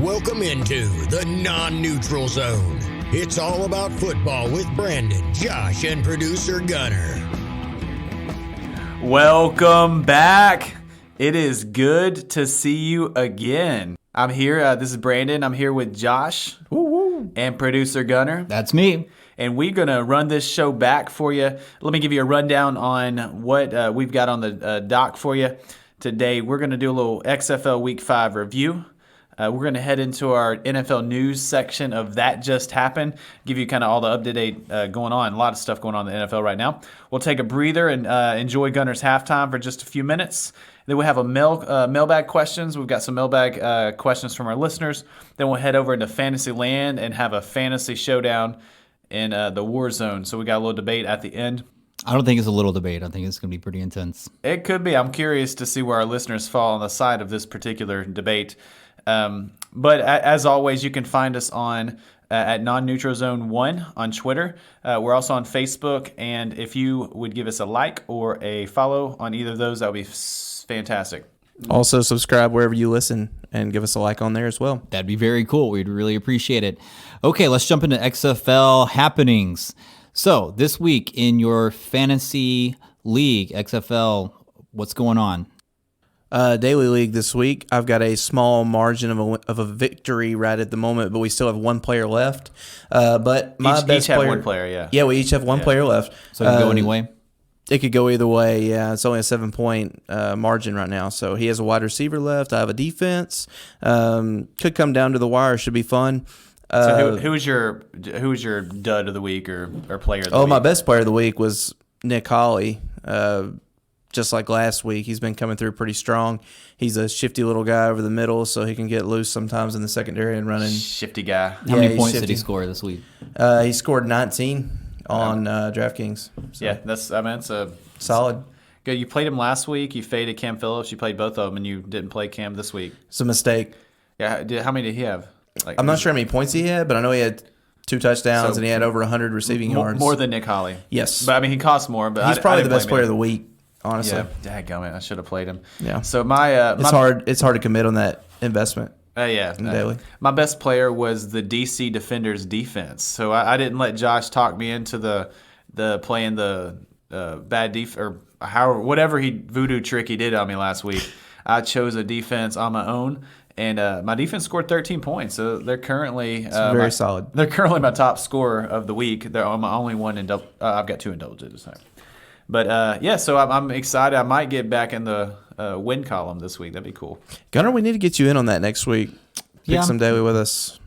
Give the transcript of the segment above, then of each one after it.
Welcome into the non-neutral zone. It's all about football with Brandon, Josh, and producer Gunner. Welcome back. It is good to see you again. I'm here. This is Brandon. I'm here with Josh and producer Gunner. That's me. And we're going to run this show back for you. Let me give you a rundown on what we've got on the doc for you today. We're going to do a little XFL Week 5 review. We're going to head into our NFL news section of That Just Happened, give you kind of all the up-to-date going on. A lot of stuff going on in the NFL right now. We'll take a breather and enjoy Gunner's halftime for just a few minutes. Then we'll have a mailbag questions. We've got some mailbag questions from our listeners. Then we'll head over into Fantasy Land and have a fantasy showdown in the war zone. So we got a little debate at the end. I don't think it's a little debate. I think it's going to be pretty intense. It could be. I'm curious to see where our listeners fall on the side of this particular debate. But as always, you can find us on at Non-Neutral Zone 1 on Twitter. We're also on Facebook, and if you would give us a like or a follow on either of those, that would be fantastic. Also, subscribe wherever you listen and give us a like on there as well. That'd be very cool. We'd really appreciate it. Okay, let's jump into XFL happenings. So this week in your fantasy league, XFL, what's going on? Daily League this week, I've got a small margin of a victory right at the moment, but we still have one player left. But my best have player, one player, yeah. Yeah, we each have one player left. So it can go any way? It could go either way, yeah. It's only a 7-point margin right now. So he has a wide receiver left. I have a defense. Could come down to the wire. Should be fun. So who was your dud of the week or player of the week? My best player of the week was Nick Hawley. Just like last week, he's been coming through pretty strong. He's a shifty little guy over the middle, so he can get loose sometimes in the secondary and running. Shifty guy. How many points did he score this week? He scored 19 on DraftKings. So. Yeah, that's a solid. Good. You played him last week. You faded Cam Phillips. You played both of them, and you didn't play Cam this week. It's a mistake. Yeah. How many did he have? I'm not sure how many points he had, but I know he had 2 touchdowns and he had over 100 receiving yards. More than Nick Hawley. Yes. But, I mean, he costs more. But he's probably the best player of the week. Honestly, yeah, dadgummit, I should have played him. Yeah. So it's hard to commit on that investment. Daily. My best player was the DC Defenders defense. So I didn't let Josh talk me into the playing the bad or whatever voodoo trick he did on me last week. I chose a defense on my own, and my defense scored 13 points. So they're currently very solid. They're currently my top scorer of the week. They're my only one in I've got 2 in double digits now. But, so I'm excited. I might get back in the win column this week. That'd be cool. Gunner, we need to get you in on that next week. Pick some daily with us.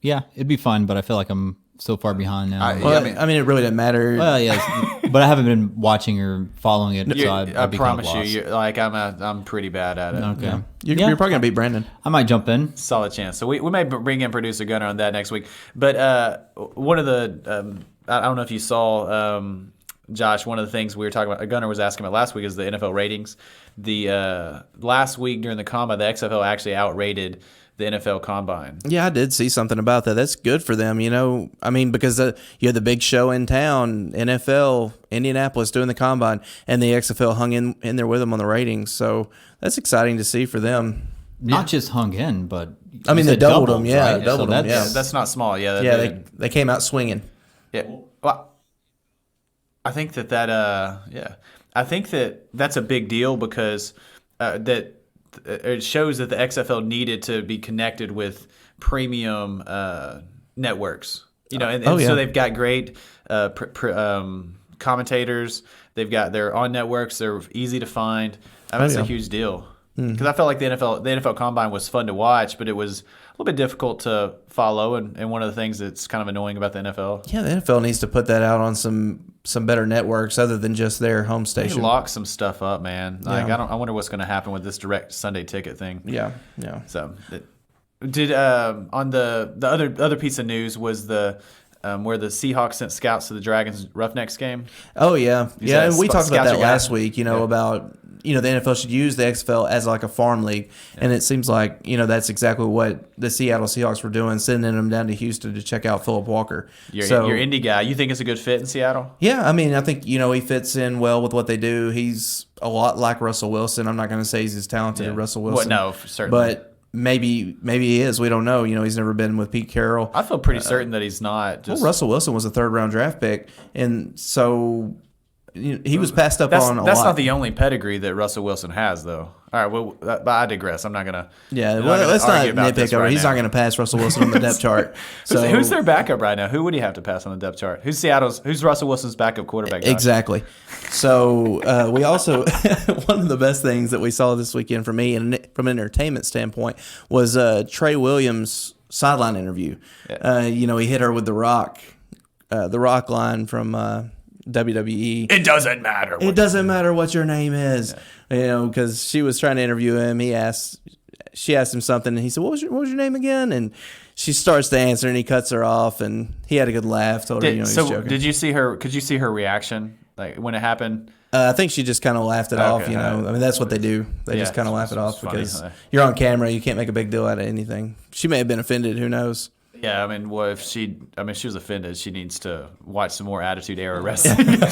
Yeah, it'd be fun, but I feel like I'm so far behind now. I mean, it really doesn't matter. Well, yeah, but I haven't been watching or following it, so I promise you, I'm pretty bad at it. Okay. Yeah. You're probably going to beat Brandon. I might jump in. Solid chance. So we may bring in producer Gunner on that next week. But one of the I don't know if you saw Josh, one of the things we were talking about, Gunner was asking about last week, is the NFL ratings. The last week during the Combine, the XFL actually outrated the NFL Combine. Yeah, I did see something about that. That's good for them, I mean, because you had the big show in town, NFL, Indianapolis doing the Combine, and the XFL hung in there with them on the ratings. So that's exciting to see for them. Not just hung in, but I mean, they doubled them. Yeah, right? doubled them. Yeah, that's not small. Yeah, they came out swinging. Yeah. Well, I think I think that's a big deal because that it shows that the XFL needed to be connected with premium networks. So they've got great commentators. They're on networks. They're easy to find. That's a huge deal. Because I felt like the NFL Combine was fun to watch, but it was a little bit difficult to follow, and one of the things that's kind of annoying about the NFL. Yeah, the NFL needs to put that out on some better networks other than just their home station. They lock some stuff up, man. Like I wonder what's going to happen with this direct Sunday ticket thing. Yeah. So, on the other piece of news was the where the Seahawks sent scouts to the Dragons Roughnecks game. Oh yeah, and we talked about that last week. About the NFL should use the XFL as like a farm league, and it seems like that's exactly what the Seattle Seahawks were doing, sending them down to Houston to check out Phillip Walker. Your indie guy, you think it's a good fit in Seattle? Yeah, I mean, I think he fits in well with what they do. He's a lot like Russell Wilson. I'm not going to say he's as talented as Russell Wilson. No, certainly. But maybe he is. We don't know. He's never been with Pete Carroll. I feel pretty certain that he's not. Well, Russell Wilson was a 3rd-round draft pick, and so he was passed up on a lot. That's not the only pedigree that Russell Wilson has, though. All right, well, but I digress. I'm not gonna. Yeah, let's not nitpick over. He's not going to pass Russell Wilson on the depth chart. So who's their backup right now? Who would he have to pass on the depth chart? Who's Russell Wilson's backup quarterback? Josh? Exactly. So we also one of the best things that we saw this weekend for me, and from an entertainment standpoint, was Trey WIlliams' sideline interview. Yeah. He hit her with the Rock line from WWE. It doesn't matter. It doesn't matter what your name is. Yeah. Because she was trying to interview him. She asked him something, and he said, "What was your name again?" And she starts to answer, and he cuts her off, and he had a good laugh. Told her, he's joking. Did you see her? Could you see her reaction, like when it happened? I think she just kind of laughed it off. That's what they do. They just kind of laugh it off because you're on camera. You can't make a big deal out of anything. She may have been offended. Who knows? Yeah, if she was offended, she needs to watch some more Attitude Era wrestling.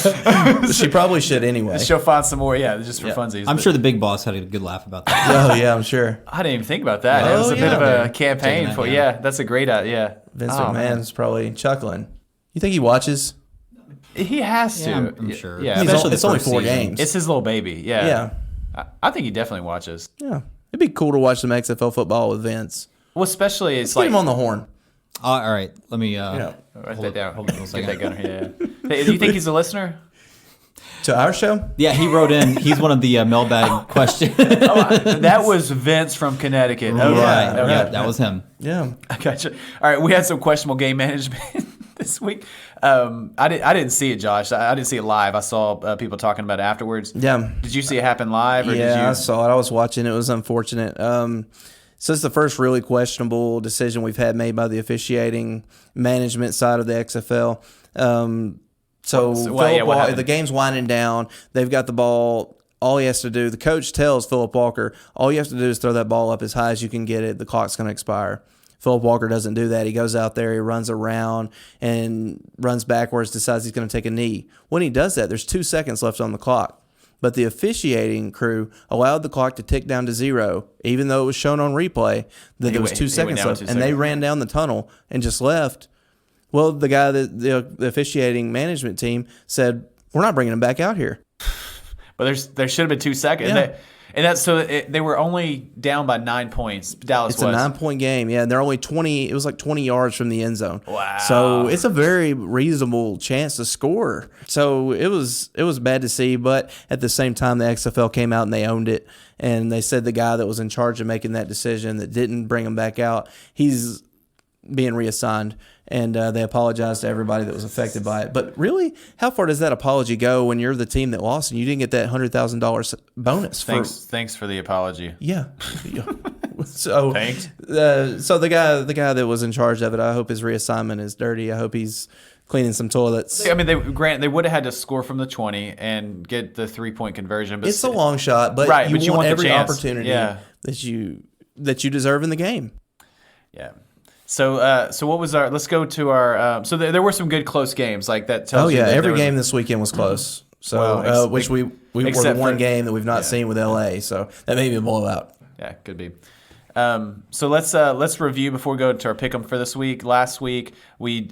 She probably should anyway. She'll find some more, just for funsies. I'm sure the big boss had a good laugh about that. Oh, yeah, I'm sure. I didn't even think about that. It was a bit of a campaign for, that's a great idea. Vince McMahon's probably chuckling. You think he watches? He has to. Yeah, I'm sure. Yeah, it's only 4 games. It's his little baby. Yeah. Yeah. I think he definitely watches. Yeah. It'd be cool to watch some XFL football with Vince. Well, especially Let's get him on the horn. All right, let me write that down. Hold on a second. Get that gunner. Yeah. Hey, do you think he's a listener? To our show? Yeah, he wrote in. He's one of the mailbag questions. That was Vince from Connecticut. Okay. Right. Yeah, that was him. Yeah. I gotcha. All right, we had some questionable game management this week. I didn't see it, Josh. I didn't see it live. I saw people talking about it afterwards. Yeah. Did you see it happen live? Or yeah, did you... I saw it. I was watching. It was unfortunate. So it's the first really questionable decision we've had made by the officiating management side of the XFL. The game's winding down. They've got the ball. All he has to do, the coach tells Phillip Walker, all you have to do is throw that ball up as high as you can get it. The clock's going to expire. Phillip Walker doesn't do that. He goes out there, he runs around and runs backwards, decides he's going to take a knee. When he does that, there's 2 seconds left on the clock. But the officiating crew allowed the clock to tick down to 0, even though it was shown on replay that there was 2 seconds left. And they ran down the tunnel and just left. Well, the guy, the officiating management team said, "We're not bringing him back out here." But there should have been 2 seconds. Yeah. They were only down by 9 points. Dallas was. It's a 9-point game. Yeah, and they're only 20. It was like 20 yards from the end zone. Wow. So it's a very reasonable chance to score. So it was bad to see, but at the same time, the XFL came out and they owned it, and they said the guy that was in charge of making that decision that didn't bring him back out, he's being reassigned. And they apologized to everybody that was affected by it. But really, how far does that apology go when you're the team that lost and you didn't get that $100,000 bonus? Thanks for the apology. Yeah. So thanks. So the guy that was in charge of it, I hope his reassignment is dirty. I hope he's cleaning some toilets. I mean, they would have had to score from the 20 and get the 3-point conversion. But it's a long shot, but right, you want every chance. opportunity that you deserve in the game. Yeah. So what was our? Let's go to our. So there were some good close games like that. Tells you that every game this weekend was close. So which we were the one game that we've not seen with LA. So that may be a blowout. Yeah, could be. So let's review before we go to our pick'em for this week. Last week we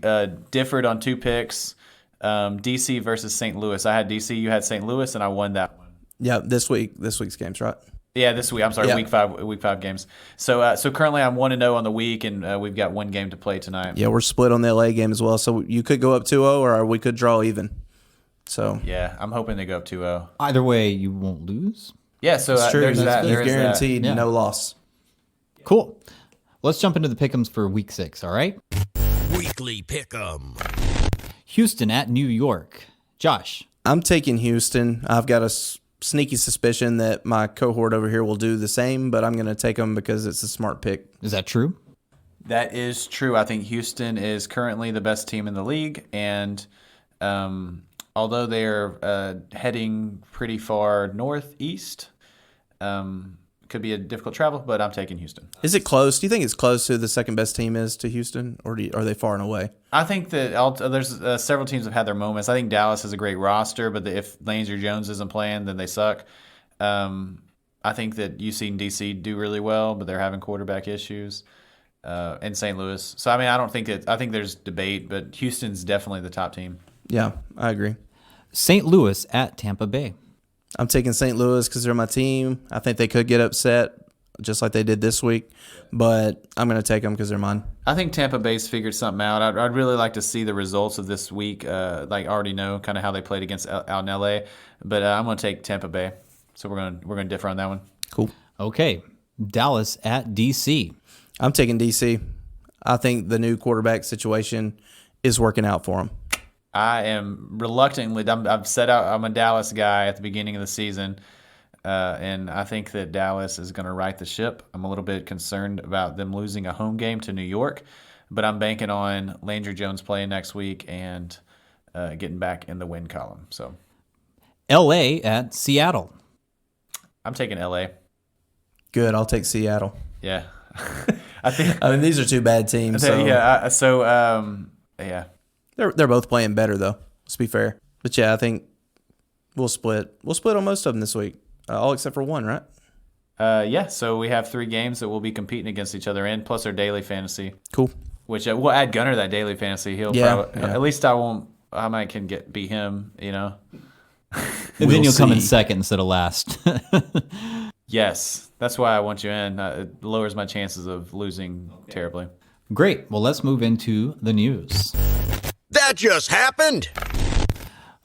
differed on 2 picks. DC versus St. Louis. I had DC, you had St. Louis, and I won that one. Yeah, this week's games, right? Yeah, this week. I'm sorry, week five games. So currently I'm 1-0 on the week, and we've got 1 game to play tonight. Yeah, we're split on the LA game as well. So you could go up 2-0, or we could draw even. So yeah, I'm hoping they go up 2-0. Either way, you won't lose. Yeah, so there's that. He's There's guaranteed that. no loss. Cool. Let's jump into the pick'ems for week 6. All right. Weekly Pick'em. Houston at New York. Josh. I'm taking Houston. I've got a sneaky suspicion that my cohort over here will do the same, but I'm going to take them because it's a smart pick. Is that true? That is true. I think Houston is currently the best team in the league, and although they're heading pretty far northeast, could be a difficult travel, but I'm taking Houston. Is it close? Do you think it's close to the second best team is to Houston, or are they far and away? I think that there's several teams have had their moments. I think Dallas has a great roster, but if Landry Jones isn't playing, then they suck. I think that UC and DC do really well, but they're having quarterback issues. And St. Louis. So, I mean, I think there's debate, but Houston's definitely the top team. Yeah, I agree. St. Louis at Tampa Bay. I'm taking St. Louis because they're my team. I think they could get upset just like they did this week, but I'm going to take them because they're mine. I think Tampa Bay's figured something out. I'd really like to see the results of this week. Like, already know kind of how they played against out in LA, but I'm going to take Tampa Bay. So we're going to differ on that one. Cool. Okay, Dallas at DC. I'm taking DC. I think the new quarterback situation is working out for them. I am reluctantly. I've set out. I'm a Dallas guy at the beginning of the season, and I think that Dallas is going to right the ship. I'm a little bit concerned about them losing a home game to New York, but I'm banking on Landry Jones playing next week and getting back in the win column. So, LA at Seattle. I'm taking LA. Good. I'll take Seattle. Yeah, I think. I mean, these are two bad teams. So. Yeah. They're both playing better though. Let's be fair. But yeah, I think we'll split. We'll split on most of them this week, all except for one, right? Yeah. So we have 3 games that we'll be competing against each other in, plus our daily fantasy. Cool. Which we'll add Gunner that daily fantasy. He'll probably, at least I might can beat him. You know. And then you'll come in second instead of last. Yes, that's why I want you in. It lowers my chances of losing terribly. Great. Well, let's move into the news. That just happened.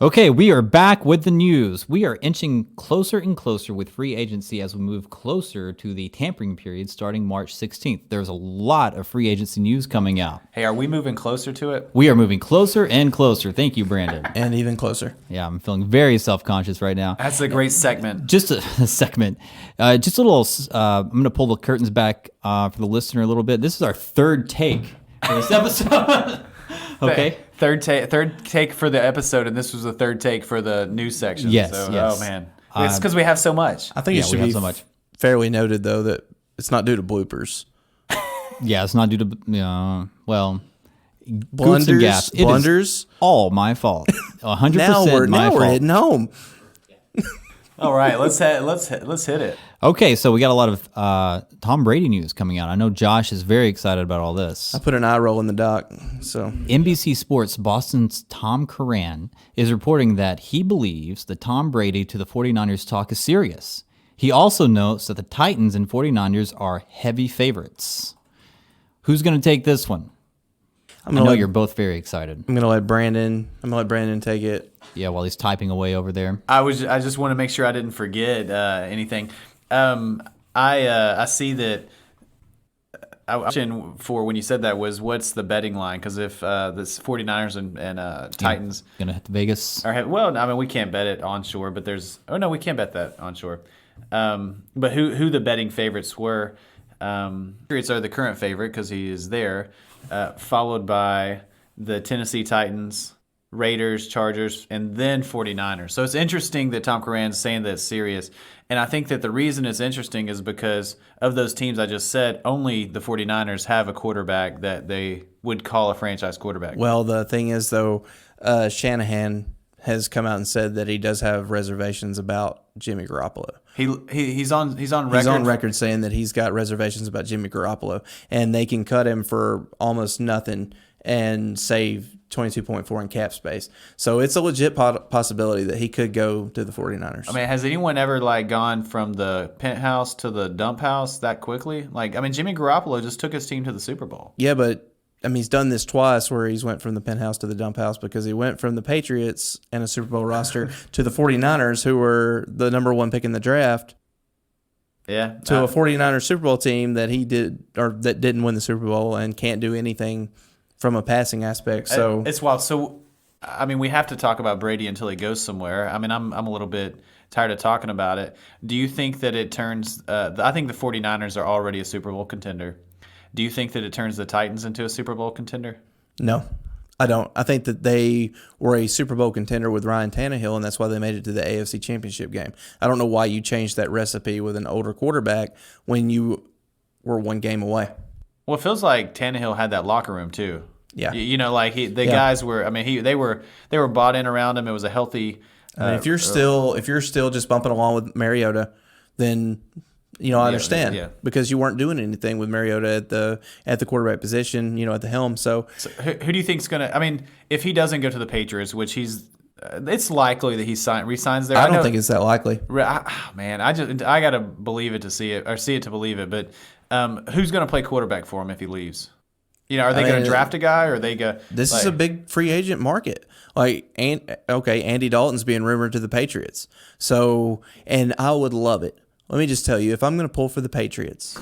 Okay, we are back with the news. We are inching closer and closer with free agency as we move closer to the tampering period starting March 16th. There's a lot of free agency news coming out. Hey, are we moving closer to it? We are moving closer and closer. Thank you, Brandon. And even closer. Yeah, I'm feeling very self-conscious right now. That's a great segment. Just a segment. Just a little, I'm going to pull the curtains back for the listener a little bit. This is our third take for this episode. Okay. Third take for the episode, and this was the third take for the news section. Yes, so, yes. Oh, man. It's because we have so much. I think it should be so much. fairly noted, though, that it's not due to bloopers. Yeah, it's not due to, well, Blunders. and gaps. It is all my fault. 100% now we're hitting home. All right, let's hit it. Okay, so we got a lot of Tom Brady news coming out. I know Josh is very excited about all this. I put an eye roll in the doc. So NBC Sports Boston's Tom Curran is reporting that he believes the Tom Brady to the 49ers talk is serious. He also notes that the Titans and 49ers are heavy favorites. Who's going to take this one? I know you're both very excited. I'm gonna let Brandon take it. Yeah, while he's typing away over there. I just want to make sure I didn't forget anything. I see that. I question for when you said that was what's the betting line? Because if this 49ers and Titans Gonna hit the Vegas. well, I mean we can't bet it onshore, but we can't bet that onshore. But who the betting favorites were? Patriots are the current favorite because he is there, followed by the Tennessee Titans, Raiders, Chargers, and then 49ers. So it's interesting that Tom Curran's saying that it's serious. And I think that the reason it's interesting is because of those teams I just said, only the 49ers have a quarterback that they would call a franchise quarterback. Well, the thing is, though, Shanahan has come out and said that he does have reservations about Jimmy Garoppolo. He's on record. He's on record saying that he's got reservations about Jimmy Garoppolo, and they can cut him for almost nothing and save 22.4 in cap space. So it's a legit possibility that he could go to the 49ers. I mean, has anyone ever gone from the penthouse to the dump house that quickly? Jimmy Garoppolo just took his team to the Super Bowl. Yeah, but he's done this twice where he's went from the penthouse to the dump house because he went from the Patriots and a Super Bowl roster to the 49ers, who were the number 1 pick in the draft. Yeah. To a 49ers Super Bowl team that that didn't win the Super Bowl and can't do anything from a passing aspect. So it's wild. So, we have to talk about Brady until he goes somewhere. I'm a little bit tired of talking about it. Do you think that it turns I think the 49ers are already a Super Bowl contender. Do you think that it turns the Titans into a Super Bowl contender? No, I don't. I think that they were a Super Bowl contender with Ryan Tannehill, and that's why they made it to the AFC Championship game. I don't know why you changed that recipe with an older quarterback when you were 1 game away. Well, it feels like Tannehill had that locker room too. Yeah, guys were. They were bought in around him. It was a healthy. If you're still just bumping along with Mariota, then I understand because you weren't doing anything with Mariota at the quarterback position, at the helm. So who do you think's gonna? I mean, if he doesn't go to the Patriots, which it's likely that he resigns there. I don't think it's that likely. Man, I gotta believe it to see it, or see it to believe it. But who's gonna play quarterback for him if he leaves? Are they going to draft a guy, or are they go? This is a big free agent market. Andy Dalton's being rumored to the Patriots. So, and I would love it. Let me just tell you, if I'm going to pull for the Patriots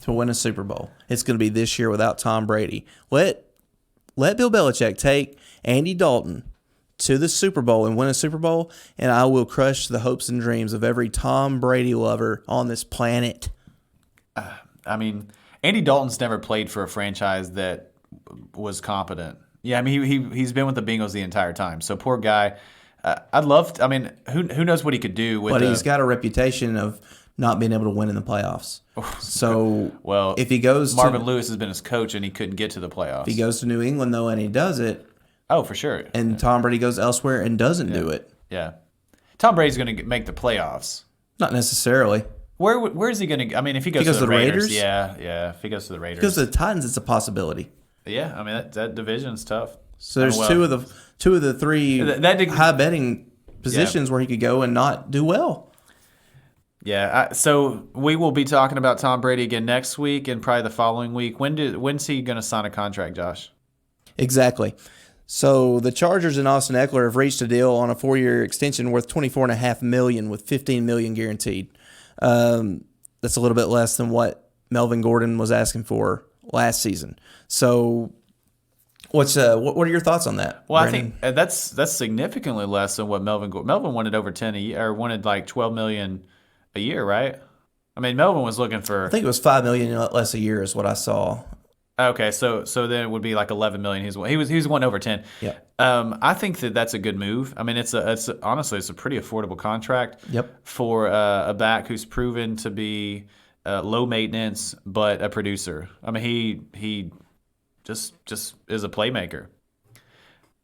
to win a Super Bowl, it's going to be this year without Tom Brady. Let Bill Belichick take Andy Dalton to the Super Bowl and win a Super Bowl, and I will crush the hopes and dreams of every Tom Brady lover on this planet. Andy Dalton's never played for a franchise that was competent. Yeah, he's been with the Bengals the entire time. So poor guy. I'd love to, who knows what he could do with. But he's got a reputation of not being able to win in the playoffs. So if he goes, Marvin Lewis has been his coach and he couldn't get to the playoffs. If he goes to New England though and he does it, for sure. And Tom Brady goes elsewhere and doesn't do it. Yeah, Tom Brady's going to make the playoffs. Not necessarily. Where is he going to? If he goes to the Raiders, yeah. If he goes to the Raiders, because the Titans, it's a possibility. Yeah, that division's tough. So there's two of the three high betting positions where he could go and not do well. Yeah, so we will be talking about Tom Brady again next week and probably the following week. When's he going to sign a contract, Josh? Exactly. So the Chargers and Austin Eckler have reached a deal on a 4-year extension worth $24.5 million with $15 million guaranteed. That's a little bit less than what Melvin Gordon was asking for last season. So, what are your thoughts on that? Well, Brandon? I think that's significantly less than what Melvin wanted over 10 a year, or wanted like $12 million a year, right? Melvin was looking for. I think it was $5 million less a year is what I saw. Okay, so then it would be like $11 million. He was wanting over 10. Yeah. I think that's a good move. It's honestly a pretty affordable contract. Yep. For a back who's proven to be low maintenance but a producer. He just is a playmaker.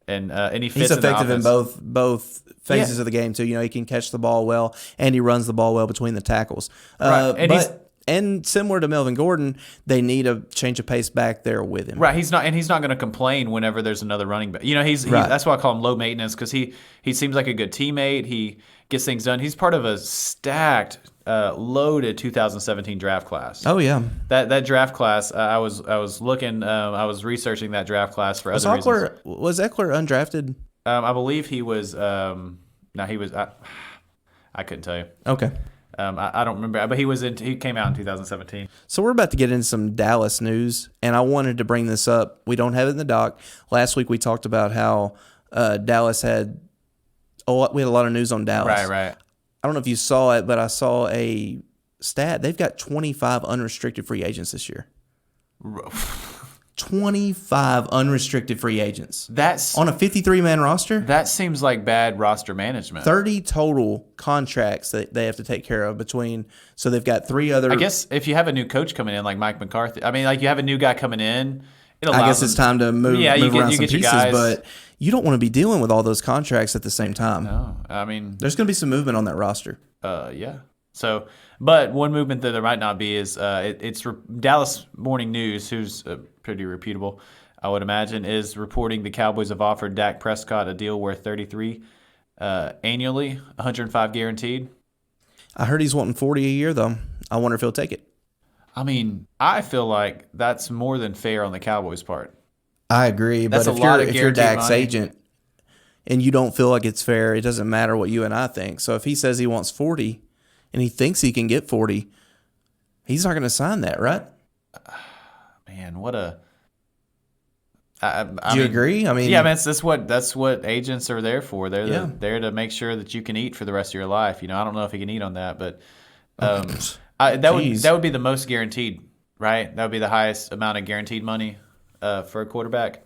And he fits. He's effective in the both phases of the game too. He can catch the ball well and he runs the ball well between the tackles. Right. And similar to Melvin Gordon, they need a change of pace back there with him. Right, he's not going to complain whenever there's another running back. He's that's why I call him low maintenance, because he seems like a good teammate. He gets things done. He's part of a stacked, loaded 2017 draft class. Oh yeah, that draft class. I was looking. I was researching that draft class for other reasons. Was Eckler undrafted? I believe he was. No, he was. I couldn't tell you. Okay. I don't remember, but he came out in 2017. So we're about to get into some Dallas news, and I wanted to bring this up. We don't have it in the doc. Last week we talked about how Dallas we had a lot of news on Dallas. Right. I don't know if you saw it, but I saw a stat. They've got 25 unrestricted free agents this year. 25 unrestricted free agents. That's on a 53-man roster. That seems like bad roster management. 30 total contracts that they have to take care of between. So they've got 3 other. I guess if you have a new coach coming in, like Mike McCarthy, you have a new guy coming in. I guess it's time to move around some pieces, but you don't want to be dealing with all those contracts at the same time. No, there's going to be some movement on that roster. Yeah. So, but one movement that there might not be is it's Dallas Morning News, who's pretty reputable, I would imagine, is reporting the Cowboys have offered Dak Prescott a deal worth $33 annually, $105 guaranteed. I heard he's wanting $40 a year though. I wonder if he'll take it. I feel like that's more than fair on the Cowboys' part. I agree, but if you're Dak's agent and you don't feel like it's fair, it doesn't matter what you and I think. So if he says he wants 40 and he thinks he can get 40, he's not going to sign that, right? Man, what a... Do you agree? That's what agents are there for. They're there to make sure that you can eat for the rest of your life. I don't know if he can eat on that, but that would be the most guaranteed, right? That would be the highest amount of guaranteed money for a quarterback.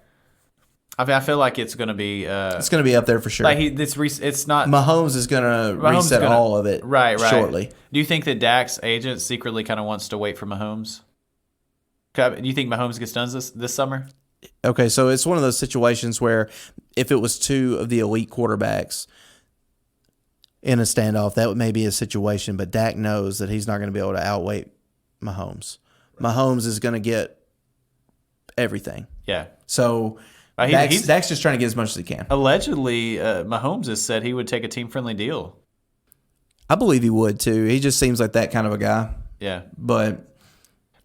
I feel like it's going to be it's going to be up there for sure. It's not Mahomes is going to reset all of it right shortly. Do you think that Dak's agent secretly kind of wants to wait for Mahomes? Do you think Mahomes gets done this summer? Okay, so it's one of those situations where if it was 2 of the elite quarterbacks, in a standoff, that may be a situation. But Dak knows that he's not going to be able to outweigh Mahomes. Mahomes is going to get everything. Yeah. So He's Dak's just trying to get as much as he can. allegedly, Mahomes has said he would take a team-friendly deal. I believe he would too. He just seems like that kind of a guy. Yeah. But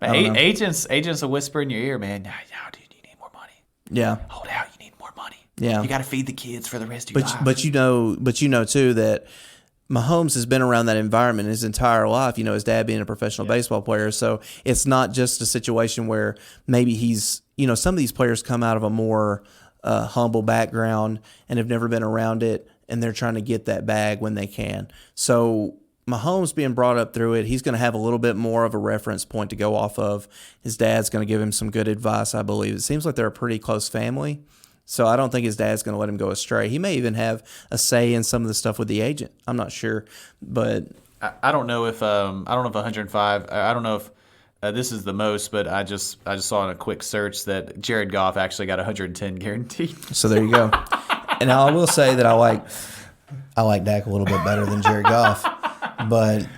I don't know. Agents will whisper in your ear, man, no, dude, you need more money. Yeah. Hold out, you need more money. Yeah. You got to feed the kids for the rest of your life. But you know too that Mahomes has been around that environment his entire life. You know, his dad being a professional baseball player, so it's not just a situation where maybe he's, you know, some of these players come out of a more humble background and have never been around it, and they're trying to get that bag when they can. So Mahomes being brought up through it, he's going to have a little bit more of a reference point to go off of. His dad's going to give him some good advice, I believe. It seems like they're a pretty close family. So I don't think his dad's going to let him go astray. He may even have a say in some of the stuff with the agent. I'm not sure, but I don't know if 105. I don't know if this is the most, but I just saw in a quick search that Jared Goff actually got 110 guaranteed. so there you go. And now I will say that I like Dak a little bit better than Jared Goff, but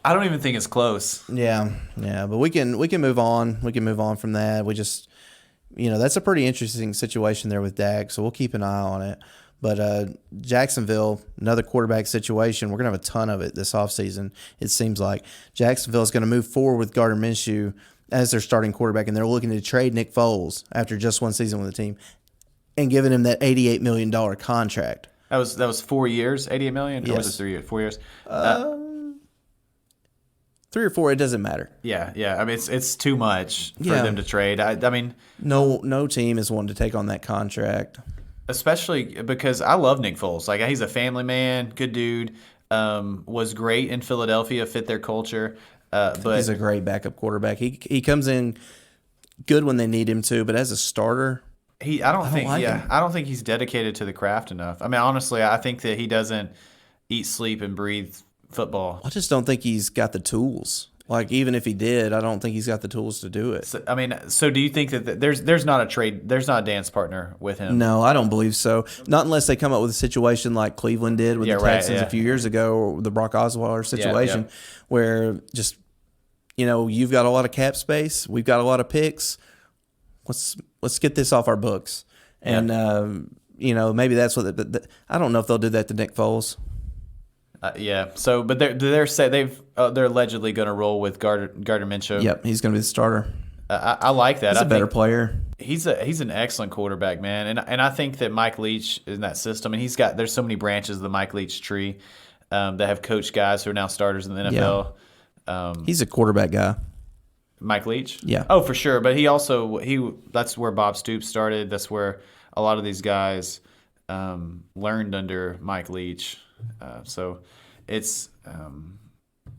I don't even think it's close. yeah. But we can move on. We can move on from that. We just. You know, that's a pretty interesting situation there with Dak, so we'll keep an eye on it. But Jacksonville, another quarterback situation, we're going to have a ton of it this offseason, it seems like. Jacksonville is going to move forward with Gardner Minshew as their starting quarterback, and they're looking to trade Nick Foles after just one season with the team and giving him that $88 million contract. That was 4 years, $88 million? Yes. Or was it 3 years? 4 years? 3 or 4, it doesn't matter. Yeah. I mean, it's too much for Yeah. them to trade. I mean, No team is wanting to take on that contract. especially because I love Nick Foles. Like, he's a family man, good dude. Was great in Philadelphia, fit their culture. But He's a great backup quarterback. He comes in good when they need him to, but as a starter, I don't think him. I don't think he's dedicated to the craft enough. I mean, honestly, I think that he doesn't eat, sleep, and breathe football. I just don't think he's got the tools. Like, even if he did, I don't think he's got the tools to do it. So do you think that there's not a dance partner with him? No, I don't believe so. Not unless they come up with a situation like Cleveland did with the Texans a few years ago, or the Brock Osweiler situation, where just, you know, you've got a lot of cap space, we've got a lot of picks. Let's get this off our books, and you know, maybe that's what. I don't know if they'll do that to Nick Foles. So, but they're allegedly going to roll with Gardner Minshew. Yep, he's going to be the starter. I like that. He's a better player. He's an excellent quarterback, man, and I think that Mike Leach in that system, and there's so many branches of the Mike Leach tree that have coached guys who are now starters in the NFL. Yeah. He's a quarterback guy. Mike Leach? Yeah. Oh, for sure. But that's where Bob Stoops started. That's where a lot of these guys learned under Mike Leach. So it's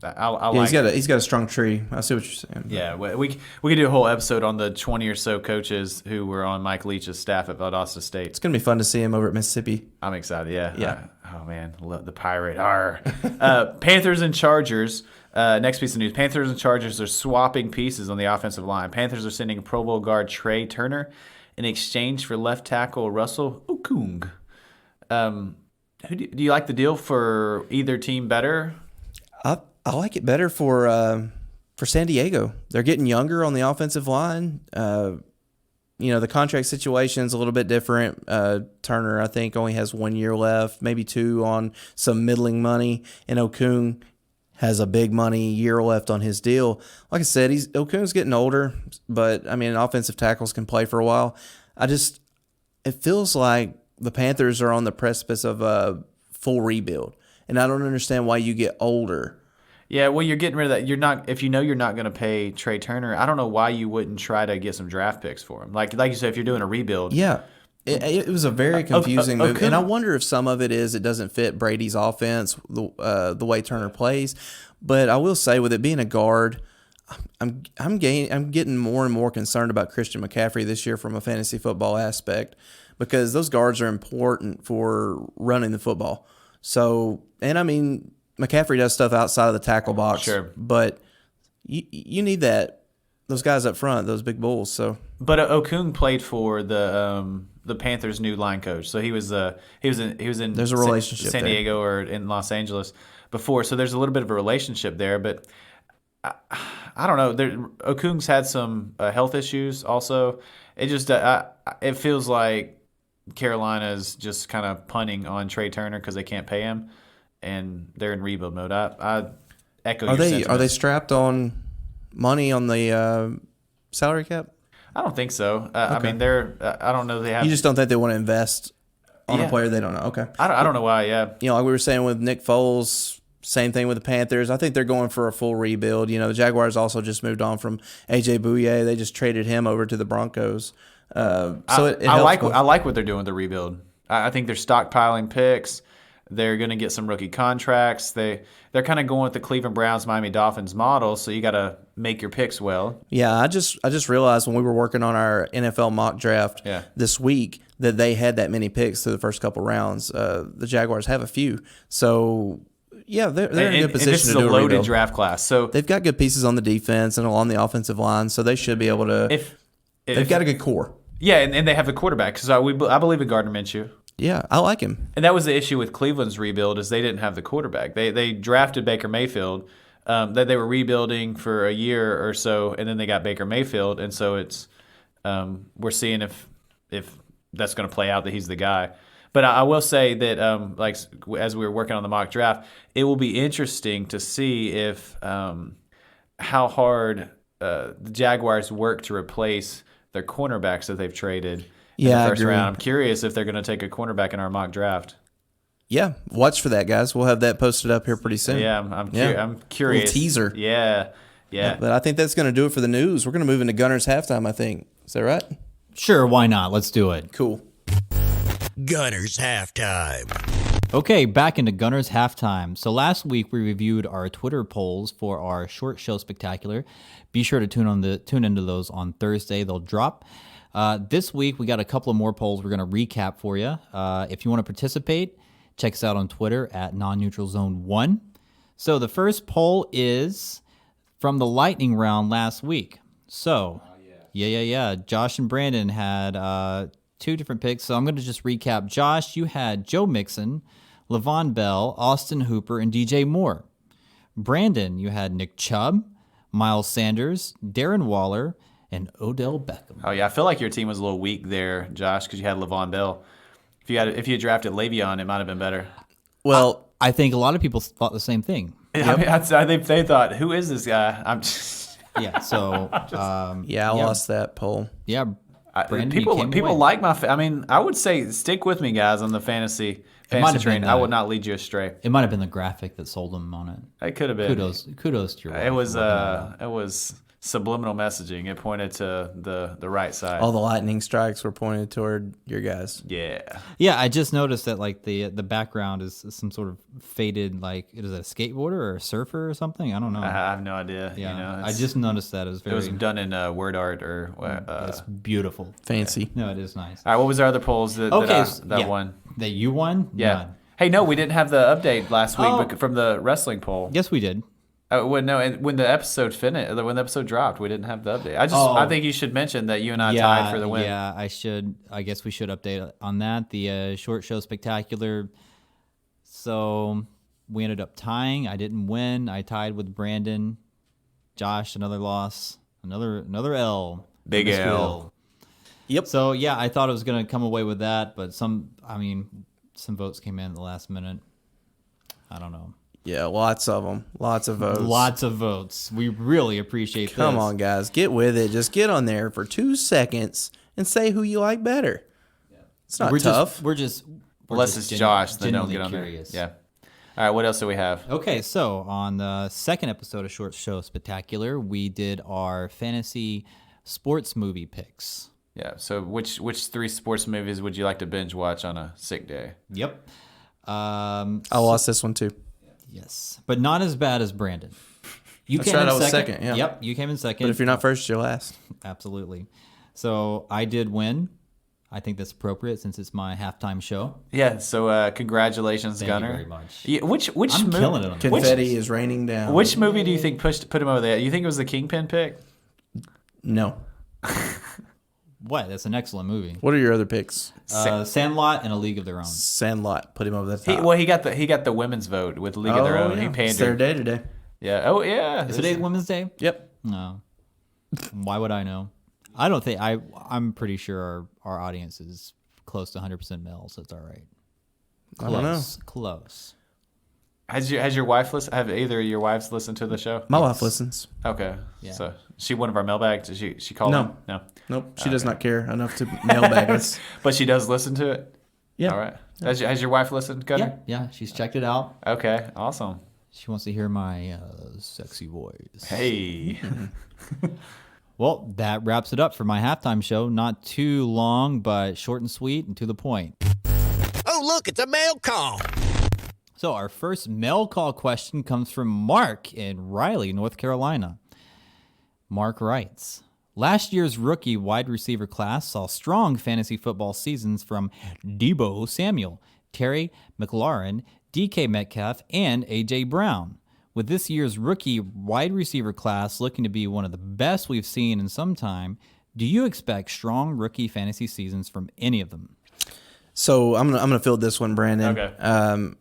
he's got a strong tree. I see what you're saying. Yeah, we could do a whole episode on the 20 or so coaches who were on Mike Leach's staff at Valdosta State. It's gonna be fun to see him over at Mississippi. I'm excited. Yeah. Yeah. Oh man, love the pirate. Arr. Panthers and Chargers. Next piece of news: Panthers and Chargers are swapping pieces on the offensive line. Panthers are sending Pro Bowl guard Trey Turner in exchange for left tackle Russell Okung. Do you like the deal for either team better? I like it better for San Diego. They're getting younger on the offensive line. You know, the contract situation is a little bit different. Turner, I think, only has 1 year left, maybe 2 on some middling money, and Okung has a big money year left on his deal. Like I said, Okung's getting older, but I mean, offensive tackles can play for a while. It feels like the Panthers are on the precipice of a full rebuild, and I don't understand why you get older. Yeah, well, you're getting rid of that. If you know you're not going to pay Trey Turner, I don't know why you wouldn't try to get some draft picks for him. Like you said, if you're doing a rebuild. Yeah, it was a very confusing move, and I wonder if some of it is it doesn't fit Brady's offense, the way Turner plays. But I will say, with it being a guard, I'm getting more and more concerned about Christian McCaffrey this year from a fantasy football aspect, because those guards are important for running the football. So, and I mean, McCaffrey does stuff outside of the tackle box, sure, but you need that those guys up front, those big bulls. So, but Okung played for the Panthers' new line coach, so he was in there's a relationship San Diego or in Los Angeles before, so there's a little bit of a relationship there. But I don't know. Okung's had some health issues also. It just it feels like Carolina's just kind of punting on Trey Turner because they can't pay him, and they're in rebuild mode. I echo your sentiments. Are they strapped on money on the salary cap? I don't think so. I mean, I don't know. They have. You just don't think they want to invest on a player they don't know? Okay. I don't know why. Yeah. Like we were saying with Nick Foles, same thing with the Panthers. I think they're going for a full rebuild. The Jaguars also just moved on from AJ Bouye. They just traded him over to the Broncos. I like what they're doing with the rebuild. I think they're stockpiling picks. They're going to get some rookie contracts. They're kind of going with the Cleveland Browns, Miami Dolphins model. So you got to make your picks well. Yeah, I just realized when we were working on our NFL mock draft this week that they had that many picks through the first couple rounds. The Jaguars have a few, so yeah, they're in a good position. This is a loaded draft class, so they've got good pieces on the defense and along the offensive line, so they should be able to. They've got a good core. Yeah, and they have the quarterback because I believe in Gardner Minshew. Yeah, I like him. And that was the issue with Cleveland's rebuild is they didn't have the quarterback. They drafted Baker Mayfield. That they were rebuilding for a year or so, and then they got Baker Mayfield, and so it's we're seeing if that's going to play out that he's the guy. But I will say that like as we were working on the mock draft, it will be interesting to see if how hard the Jaguars work to replace their cornerbacks that they've traded. In the first round. I'm curious if they're going to take a cornerback in our mock draft. Yeah, watch for that, guys. We'll have that posted up here pretty soon. Yeah, I'm curious. Little teaser. Yeah. But I think that's going to do it for the news. We're going to move into Gunners halftime, I think. Is that right? Sure, why not? Let's do it. Cool. Gunners halftime. Okay, back into Gunners halftime. So last week we reviewed our Twitter polls for our short show spectacular. Be sure to tune into those on Thursday. They'll drop. This week, we got a couple of more polls we're going to recap for you. If you want to participate, check us out on Twitter at non-neutral-zone1. So the first poll is from the lightning round last week. So, yeah. Josh and Brandon had two different picks. So I'm going to just recap. Josh, you had Joe Mixon, Le'Veon Bell, Austin Hooper, and DJ Moore. Brandon, you had Nick Chubb, Miles Sanders, Darren Waller, and Odell Beckham. Oh yeah, I feel like your team was a little weak there, Josh, because you had Le'Veon Bell. If you had drafted Le'Veon, it might have been better. Well, I think a lot of people thought the same thing. I mean, I think they thought, "Who is this guy?" I'm just yeah. So I lost that poll. Yeah, Brandon, people like my. I mean, I would say stick with me, guys, on the fantasy train. I would not lead you astray. It might have been the graphic that sold them on it. It could have been. Kudos to your wife. It was subliminal messaging. It pointed to the right side. All the lightning strikes were pointed toward your guys. Yeah. Yeah, I just noticed that like the background is some sort of faded, like is it a skateboarder or a surfer or something? I don't know. I have no idea. Yeah, I just noticed that it was done in word art or. It's beautiful. Fancy. No, it is nice. All right, what was our other polls that won? That you won? Yeah. None. Hey, no, we didn't have the update last week from the wrestling poll. Yes, we did. When the episode finished, when the episode dropped, we didn't have the update. I think you should mention that you and I tied for the win. Yeah, I should. I guess we should update on that. The short show spectacular. So we ended up tying. I didn't win. I tied with Brandon. Josh, another loss. Another L. Big L. Yep. So yeah, I thought it was gonna come away with that, but some votes came in at the last minute. I don't know. Yeah, lots of them. Lots of votes. Lots of votes. We really appreciate Come on, guys. Get with it. Just get on there for 2 seconds and say who you like better. Yeah. It's not tough. Unless it's Josh, then don't get on curious. there. Yeah. All right, what else do we have? Okay, so on the second episode of Short Show Spectacular, we did our fantasy sports movie picks. Yeah, so which 3 sports movies would you like to binge watch on a sick day? Yep. I lost this one too. Yes, but not as bad as Brandon. That's right, I was second. Yeah. Yep, you came in second. But if you're not first, you're last. Absolutely. So I did win. I think that's appropriate since it's my halftime show. Yeah, so congratulations, Gunner. Thank you very much. Yeah, which I'm movie, killing it on Confetti is raining down. Which movie do you think put him over there? You think it was the Kingpin pick? No. What? That's an excellent movie. What are your other picks? Sandlot and A League of Their Own. Sandlot. Put him over the top. He got the women's vote with League of Their Own. Yeah. He pandered. It's their day today. Yeah. Oh yeah. Is today Women's Day? Yep. No. Why would I know? I don't think I'm pretty sure our audience is close to 100% male, so it's all right. I don't know. Close. Has your wife listened? Have either of your wives listened to the show? My wife listens. Okay. Yeah. So she one of our mailbags. She called No. in? No. Nope. She does not care enough to mailbag us. But she does listen to it. Yeah. All right. Has your wife listened, Gunner? Yeah, she's checked it out. Okay. Awesome. She wants to hear my sexy voice. Hey. Well, that wraps it up for my halftime show. Not too long, but short and sweet and to the point. Oh, look, it's a mail call. So our first mail call question comes from Mark in Raleigh, North Carolina. Mark writes, last year's rookie wide receiver class saw strong fantasy football seasons from Deebo Samuel, Terry McLaurin, DK Metcalf, and A.J. Brown. With this year's rookie wide receiver class looking to be one of the best we've seen in some time, do you expect strong rookie fantasy seasons from any of them? So I'm gonna field this one, Brandon. Okay.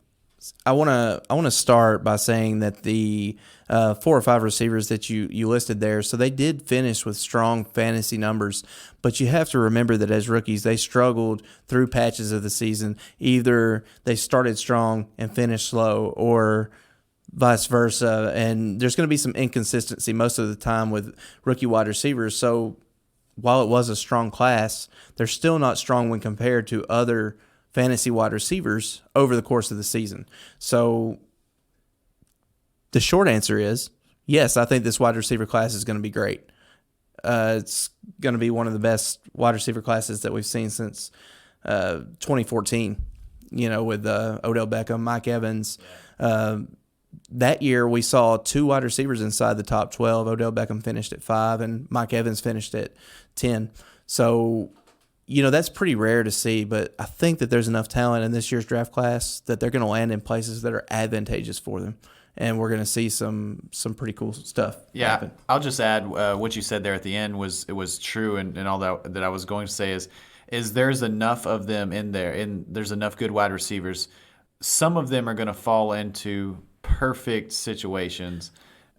I wanna start by saying that the 4 or 5 receivers that you listed there, so they did finish with strong fantasy numbers, but you have to remember that as rookies they struggled through patches of the season. Either they started strong and finished slow, or vice versa, and there's going to be some inconsistency most of the time with rookie wide receivers. So while it was a strong class, they're still not strong when compared to other fantasy wide receivers over the course of the season. So the short answer is yes, I think this wide receiver class is going to be great. It's going to be one of the best wide receiver classes that we've seen since 2014, with Odell Beckham, Mike Evans. That year, we saw 2 wide receivers inside the top 12. Odell Beckham finished at 5, and Mike Evans finished at 10. So, that's pretty rare to see, but I think that there's enough talent in this year's draft class that they're going to land in places that are advantageous for them, and we're going to see some pretty cool stuff happen. I'll just add what you said there at the end was true, and all that I was going to say is there's enough of them in there, and there's enough good wide receivers. Some of them are going to fall into perfect situations,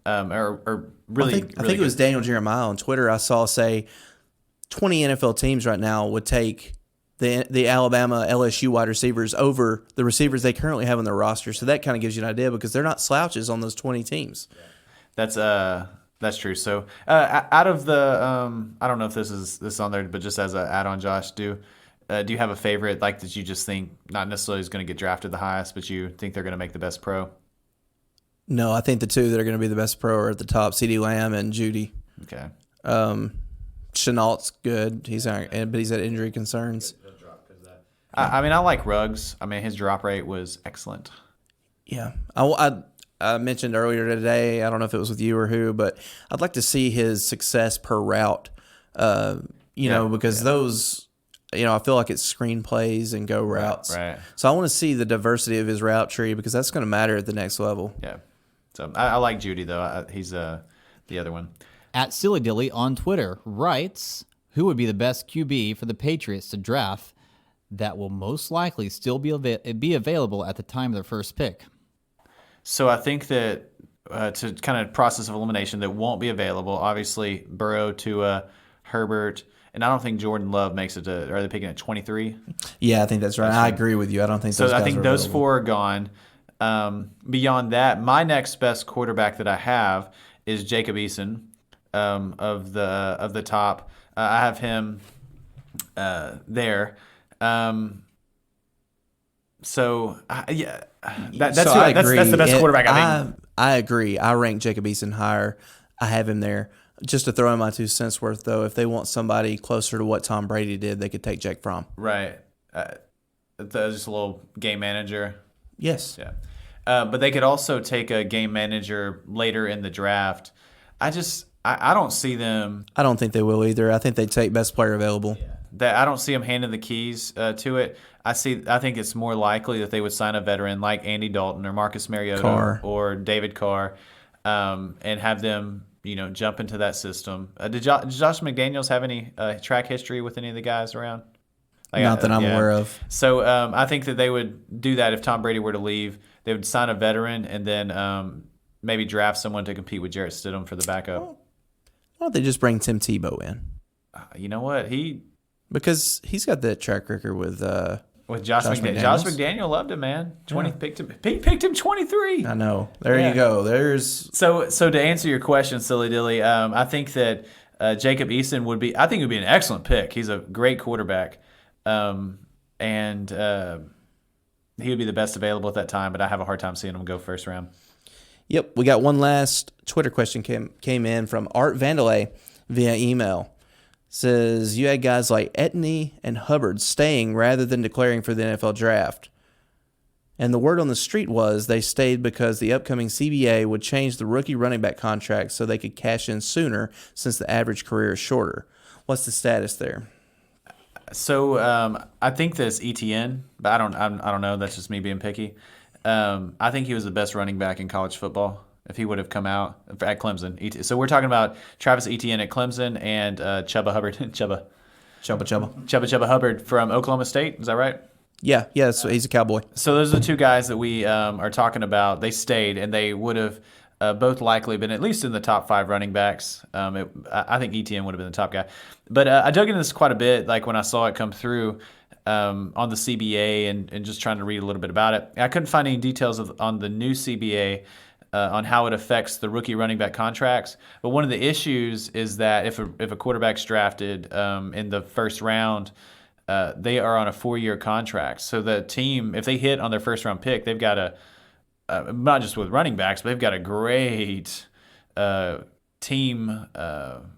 or really. I think it was Daniel Jeremiah on Twitter I saw say 20 NFL teams right now would take the Alabama LSU wide receivers over the receivers they currently have on their roster. So that kind of gives you an idea because they're not slouches on those 20 teams. That's true. So out of the I don't know if this is on there, but just as an add-on, Josh, do you have a favorite that you just think not necessarily is going to get drafted the highest, but you think they're going to make the best pro? No, I think the 2 that are going to be the best pro are at the top, CeeDee Lamb and Judy. Okay. Chenault's good. But he's had injury concerns. I like Ruggs. His drop rate was excellent. Yeah. I mentioned earlier today, I don't know if it was with you or who, but I'd like to see his success per route, because those – I feel like it's screenplays and go routes. Right. So I want to see the diversity of his route tree because that's going to matter at the next level. Yeah. So I like Judy, though. He's the other one. At Silly Dilly on Twitter writes, who would be the best QB for the Patriots to draft that will most likely still be available at the time of their first pick? So I think that to kind of process of elimination that won't be available, obviously Burrow, Tua, Herbert, and I don't think Jordan Love makes it to – are they picking at 23? Yeah, I think that's right. I agree with you. I don't think those guys I think are those available. 4 are gone. Beyond that, my next best quarterback that I have is Jacob Eason of the top. I have him there. That's the best quarterback I think. I agree. I rank Jacob Eason higher. I have him there. Just to throw in my 2 cents worth, though, if they want somebody closer to what Tom Brady did, they could take Jake Fromm. Right. Just a little game manager. Yes. Yeah. But they could also take a game manager later in the draft. I don't see them. I don't think they will either. I think they take best player available. Yeah. I don't see them handing the keys to it. I think it's more likely that they would sign a veteran like Andy Dalton or Marcus Mariota or David Carr, and have them jump into that system. Did Josh McDaniels have any track history with any of the guys around? Not that I'm aware of. So I think that they would do that if Tom Brady were to leave. They would sign a veteran and then maybe draft someone to compete with Jarrett Stidham for the backup. Why don't they just bring Tim Tebow in? You know what? Because he's got that track record with Josh McDaniels. Josh McDaniel loved him, man. Picked him. He picked him 23. I know. There you go. So to answer your question, Silly Dilly, I think that Jacob Eason would be an excellent pick. He's a great quarterback, and he would be the best available at that time. But I have a hard time seeing him go first round. Yep, we got one last Twitter question came in from Art Vandelay via email. Says, you had guys like Etney and Hubbard staying rather than declaring for the NFL draft. And the word on the street was they stayed because the upcoming CBA would change the rookie running back contract so they could cash in sooner since the average career is shorter. What's the status there? So I think this ETN, but I don't know. That's just me being picky. I think he was the best running back in college football if he would have come out at Clemson. So we're talking about Travis Etienne at Clemson and Chuba Hubbard. Chuba Hubbard from Oklahoma State. Is that right? Yeah. So he's a Cowboy. So those are the two guys that we are talking about. They stayed, and they would have both likely been at least in the top 5 running backs. I think Etienne would have been the top guy. But I dug into this quite a bit, like when I saw it come through on the CBA and just trying to read a little bit about it. I couldn't find any details on the new CBA on how it affects the rookie running back contracts. But one of the issues is that if a quarterback's drafted in the first round, they are on a 4-year contract. So the team, if they hit on their first round pick, they've got not just with running backs, but they've got a great team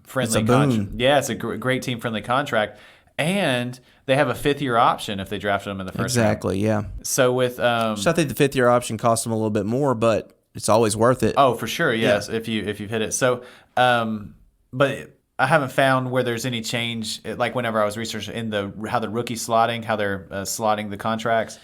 friendly contract. Yeah, it's a great team friendly contract. And they have a 5th-year option if they drafted them in the first round. Exactly, yeah. So with so I think the 5th-year option costs them a little bit more, but it's always worth it. Oh, for sure, yes, if you've hit it. So, but I haven't found where there's any change. Like whenever I was researching in how the rookie slotting, how they're slotting the contracts,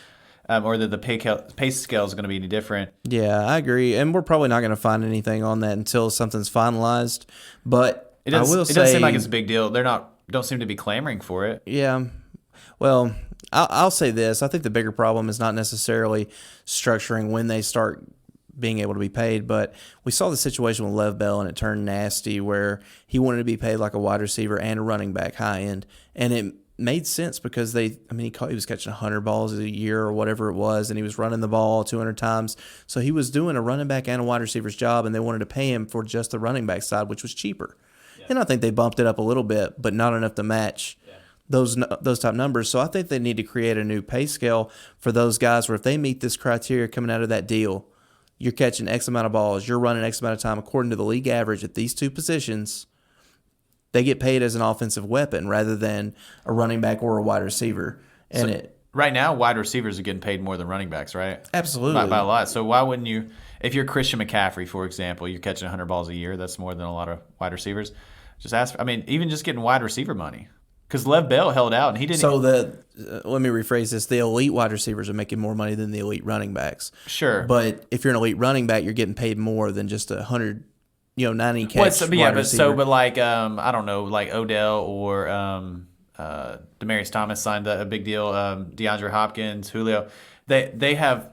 or that the pay scale is going to be any different. Yeah, I agree, and we're probably not going to find anything on that until something's finalized. But it doesn't seem like it's a big deal. They're don't seem to be clamoring for it. Yeah. Well, I'll say this. I think the bigger problem is not necessarily structuring when they start being able to be paid, but we saw the situation with Lev Bell, and it turned nasty where he wanted to be paid like a wide receiver and a running back high end, and it made sense because he was catching 100 balls a year or whatever it was, and he was running the ball 200 times, so he was doing a running back and a wide receiver's job, and they wanted to pay him for just the running back side, which was cheaper. Yeah. And I think they bumped it up a little bit, but not enough to match those type numbers. So I think they need to create a new pay scale for those guys where if they meet this criteria coming out of that deal, you're catching X amount of balls, you're running X amount of time according to the league average at these two positions, they get paid as an offensive weapon rather than a running back or a wide receiver. And right now, wide receivers are getting paid more than running backs, right? Absolutely. By a lot. So why wouldn't you, if you're Christian McCaffrey, for example, you're catching 100 balls a year, that's more than a lot of wide receivers. Even just getting wide receiver money. Because Lev Bell held out, and he didn't. So let me rephrase this: the elite wide receivers are making more money than the elite running backs. Sure, but if you're an elite running back, you're getting paid more than just 100, 90 catch. Wide receiver. I don't know, like Odell or Demaryius Thomas signed a big deal. DeAndre Hopkins, Julio, they have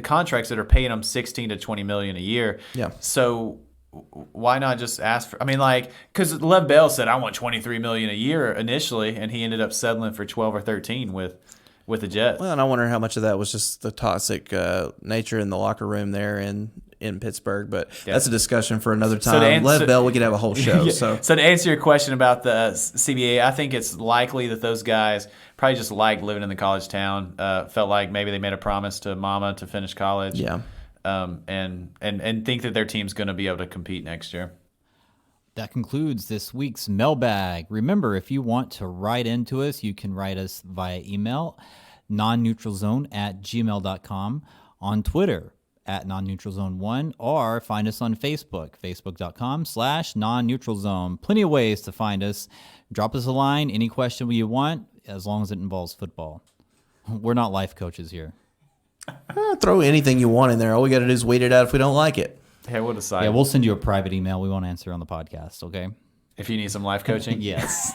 contracts that are paying them $16 to $20 million a year. Yeah. So why not just ask for? Because Lev Bell said I want $23 million a year initially, and he ended up settling for 12 or 13 with the Jets. Well, and I wonder how much of that was just the toxic nature in the locker room there in Pittsburgh. But that's a discussion for another time. Lev Bell, we could have a whole show. So to answer your question about the CBA, I think it's likely that those guys probably just liked living in the college town. Felt like maybe they made a promise to mama to finish college. Yeah. And think that their team's going to be able to compete next year. That concludes this week's mailbag. Remember, if you want to write into us, you can write us via email, nonneutralzone@gmail.com, on Twitter @nonneutralzone1, or find us on Facebook, facebook.com/nonneutralzone. Plenty of ways to find us. Drop us a line, any question you want, as long as it involves football. We're not life coaches here. Throw anything you want in there. All we got to do is weed it out if we don't like it. Hey, we'll decide. Yeah, we'll send you a private email. We won't answer on the podcast, okay? If you need some life coaching. Yes.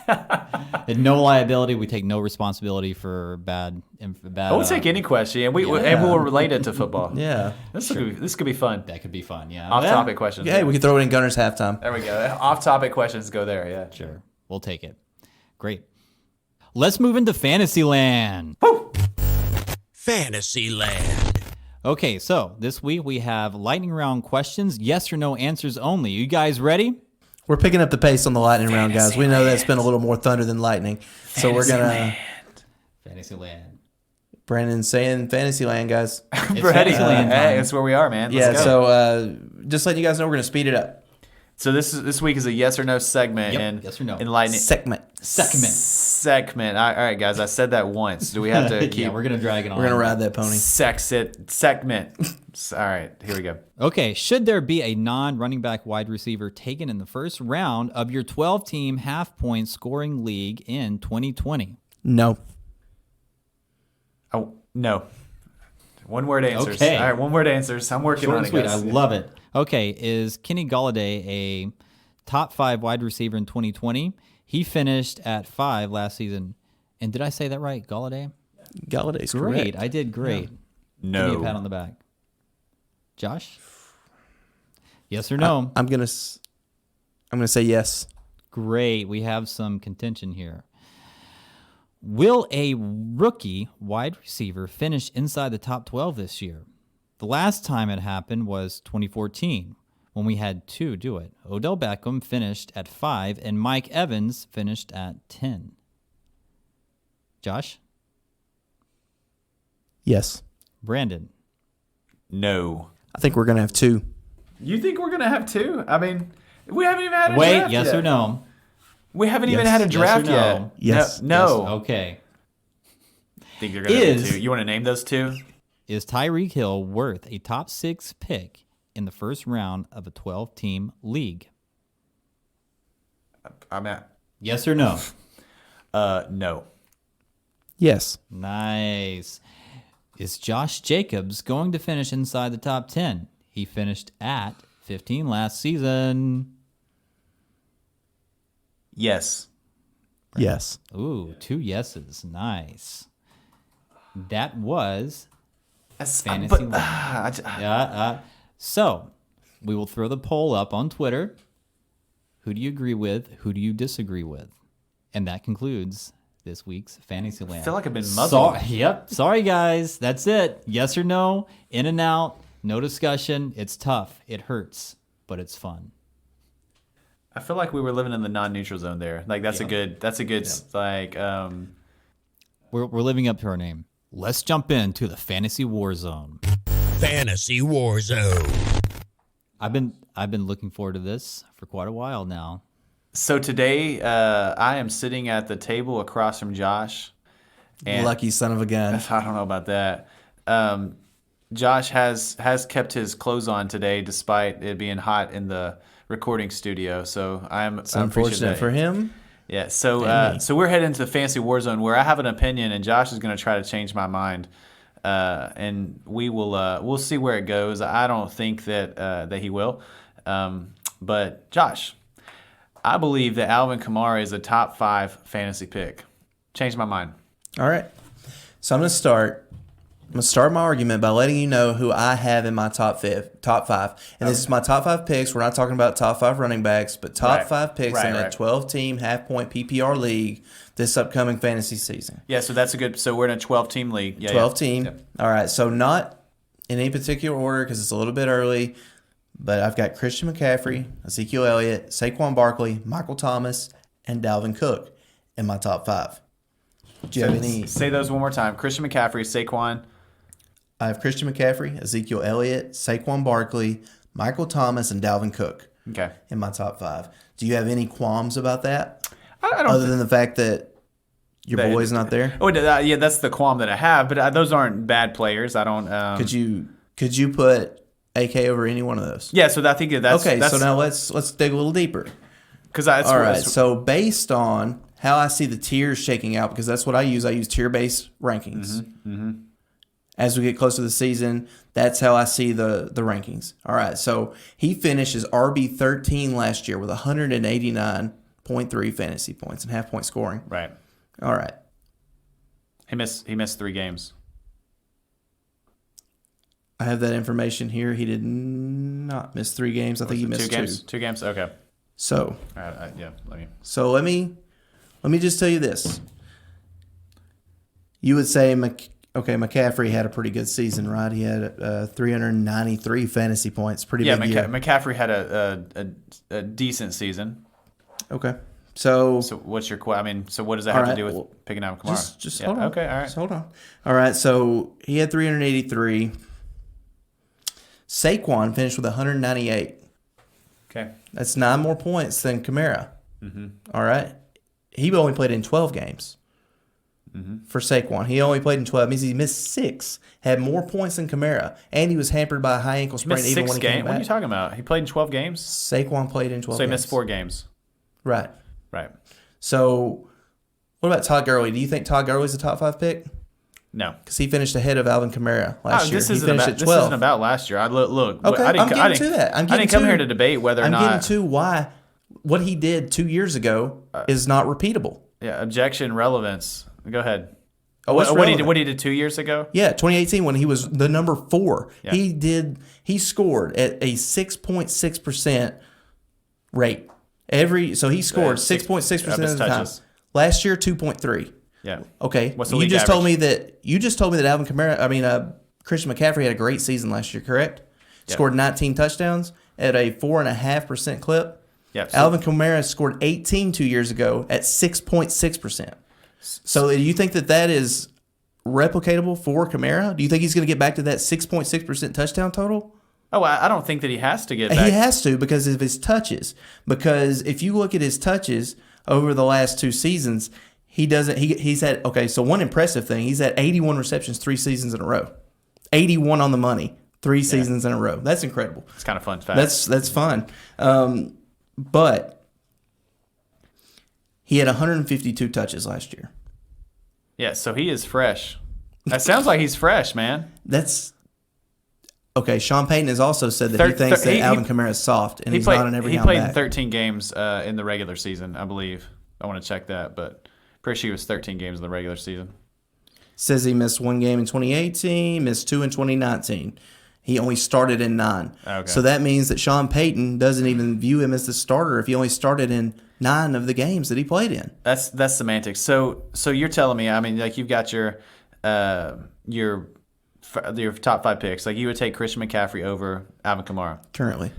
And no liability. We take no responsibility for bad. We'll take any question, and we'll relate it to football. Yeah. This could be fun. That could be fun, yeah. Off-topic questions. Yeah, we can throw it in Gunner's halftime. There we go. Off-topic questions go there, yeah. Sure. We'll take it. Great. Let's move into fantasy land. Woo! Fantasy Land. Okay, so this week we have lightning round questions, yes or no answers only. You guys ready? We're picking up the pace on the lightning round, guys. We know that's been a little more thunder than lightning. So we're going to... Fantasy land. Brandon's saying Fantasyland, guys. It's Ready? Fantasyland Hey, time. that's where we are, man. Yeah, Let's go. so just letting you guys know, we're going to speed it up. So this week is a yes or no segment. Yep, and yes or no. In lightning Segment. segment. All right, guys. I said that once. Do we have to keep? Yeah, we're going to drag it on. We're going to ride that pony. segment. All right, here we go. Okay, should there be a non-running back wide receiver taken in the first round of your 12-team half-point scoring league in 2020? No. Oh no. One word answers. Okay. All right, one word answers. I'm working Short on and it, sweet. guys. I love it. Okay, is Kenny Golladay a top 5 wide receiver in 2020? He finished at 5 last season. And did I say that right? Galladay's Galladay's great. correct. I did great. No. Give me a pat on the back. Josh? Yes or no? I'm gonna say yes. Great. We have some contention here. Will a rookie wide receiver finish inside the top 12 this year? The last time it happened was 2014 when we had 2 do it. Odell Beckham finished at 5 and Mike Evans finished at 10. Josh? Yes. Brandon? No. I think we're gonna have 2. You think we're gonna have 2? I mean, we haven't even had a Wait, draft yes yet. or no? We haven't even Yes. had a Yes or draft no? yet. Yes. No. Yes. Okay. Think you're gonna have 2. You want to name those 2? Is Tyreek Hill worth a top 6 pick in the first round of a 12-team league? I'm at. Yes or no? No. Yes. Nice. Is Josh Jacobs going to finish inside the top 10? He finished at 15 last season. Yes. Yes. Ooh, 2 yeses. Nice. That was fantasy. So, we will throw the poll up on Twitter. Who do you agree with? Who do you disagree with? And that concludes this week's Fantasyland. I feel like I've been muzzled. Sorry, guys. That's it. Yes or no, in and out, no discussion. It's tough. It hurts, but it's fun. I feel like we were living in the non-neutral zone there. Like that's a good like We're living up to our name. Let's jump into the fantasy war zone. Fantasy War Zone. I've been looking forward to this for quite a while now. So today I am sitting at the table across from Josh. And Lucky son of a gun. I don't know about that. Josh has kept his clothes on today despite it being hot in the recording studio. So It's unfortunate for him. Yeah, so we're heading to the Fantasy War Zone where I have an opinion and Josh is going to try to change my mind, and we'll see where it goes. I don't think that he will, but Josh, I believe that Alvin Kamara is a top 5 fantasy pick. Changed my mind. All right. So I'm going to start my argument by letting you know who I have in my top 5. And this is my top 5 picks. We're not talking about top 5 running backs, but top 5 picks in a 12-team half-point PPR league this upcoming fantasy season. Yeah, so that's a good. So we're in a 12-team league. Yeah, 12-team. Yep. All right. So not in any particular order because it's a little bit early, but I've got Christian McCaffrey, Ezekiel Elliott, Saquon Barkley, Michael Thomas, and Dalvin Cook in my top 5. Do you have any? Say those one more time. Christian McCaffrey, Saquon. I have Christian McCaffrey, Ezekiel Elliott, Saquon Barkley, Michael Thomas, and Dalvin Cook Okay. in my top 5. Do you have any qualms about that? I don't. Other than the fact that your boy's not there? Oh, yeah, that's the qualm that I have. But those aren't bad players. I don't. Could you put AK over any one of those? Yeah, so I think that's Okay, That's, so now let's dig a little deeper. because all All right, so based on how I see the tiers shaking out, because that's what I use tier-based rankings. as we get closer to the season. That's how I see the rankings. All right, so he finished as RB13 last year with 189.3 fantasy points and half-point scoring. Right. All right. He missed 3 games. I have that information here. He did not miss 3 games. I think he missed 2 games. 2 games. Okay. So, yeah. Let me just tell you this. You would say, McCaffrey had a pretty good season, right? He had 393 fantasy points. Pretty big year. McCaffrey had a decent season. Okay. So what's your so what does that have to do with picking out Kamara? Just hold on. Okay, all right. Just hold on. All right, so he had 383. Saquon finished with 198. Okay. That's 9 more points than Kamara. Mm-hmm. All right. He only played in 12 games for Saquon. He only played in 12. It means he missed 6, had more points than Kamara, and he was hampered by a high ankle sprain even when he came back. What are you talking about? He played in 12 games? Saquon played in 12 games. So he missed 4 games. Right. Right. So what about Todd Gurley? Do you think Todd Gurley's a top 5 pick? No, because he finished ahead of Alvin Kamara last year. This isn't about last year. Look. Okay, I'm getting to that. I didn't come here to debate whether or not. I'm getting to why what he did 2 years ago is not repeatable. Yeah, objection, relevance. Go ahead. Oh, what he did 2 years ago? Yeah, 2018 when he was the number 4. Yeah. He scored at a 6.6% rate. So he scored 6.6% of the time. Last year 2.3. Yeah. Okay. What's the you league just average? told me that Christian McCaffrey had a great season last year, correct? Yep. Scored 19 touchdowns at a 4.5% clip. Yep. Alvin Kamara scored 18 2 years ago at 6.6%. So do you think that is replicatable for Kamara? Do you think he's going to get back to that 6.6% touchdown total? Oh, I don't think that he has to get back. He has to because of his touches. Because if you look at his touches over the last 2 seasons, he's had, so one impressive thing, he's had 81 receptions 3 seasons in a row. 81 on the money, 3 seasons in a row. That's incredible. It's kind of fun fact. That's fun. But he had 152 touches last year. Yeah, so he is fresh. That sounds like he's fresh, man. Okay, Sean Payton has also said that he thinks that Alvin Kamara is soft, and he's not an every down back. He played in 13 games in the regular season, I believe. I want to check that, but pretty sure he was 13 games in the regular season. Says he missed 1 game in 2018, missed 2 in 2019. He only started in 9. Okay. So that means that Sean Payton doesn't even view him as the starter if he only started in 9 of the games that he played in. That's semantics. So you're telling me, you've got your top 5 picks. Like you would take Christian McCaffrey over Alvin Kamara Currently.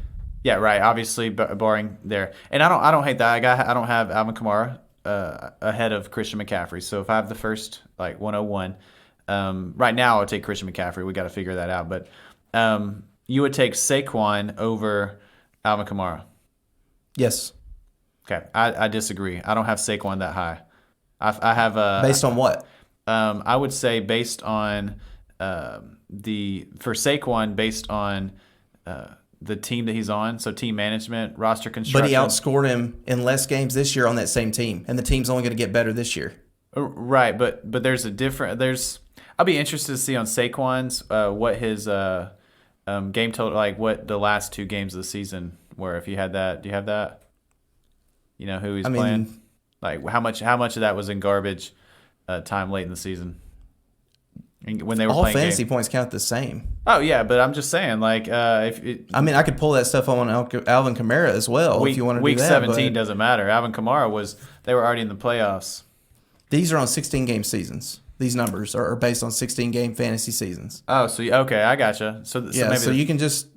Yeah, right. Obviously, barring there, and I don't hate that. I don't have Alvin Kamara ahead of Christian McCaffrey. So if I have the first 101, right now I would take Christian McCaffrey. We got to figure that out. But you would take Saquon over Alvin Kamara. Yes. Okay, I disagree. I don't have Saquon that high. I have based on what? I would say based on for Saquon based on the team that he's on, so team management, roster construction. But he outscored him in less games this year on that same team, and the team's only going to get better this year. Right, but there's a different. I'll be interested to see on Saquon's what his game total, what the last 2 games of the season were. If you had that, do you have that? You know who he's playing? How much of that was in garbage time late in the season? When they were all playing fantasy points count the same. Oh yeah, but I'm just saying, I could pull that stuff on Alvin Kamara as well if you want to do that. Week 17 doesn't matter. Alvin Kamara they were already in the playoffs. These are on 16-game seasons. These numbers are based on 16-game fantasy seasons. Oh, okay, I gotcha. So you can just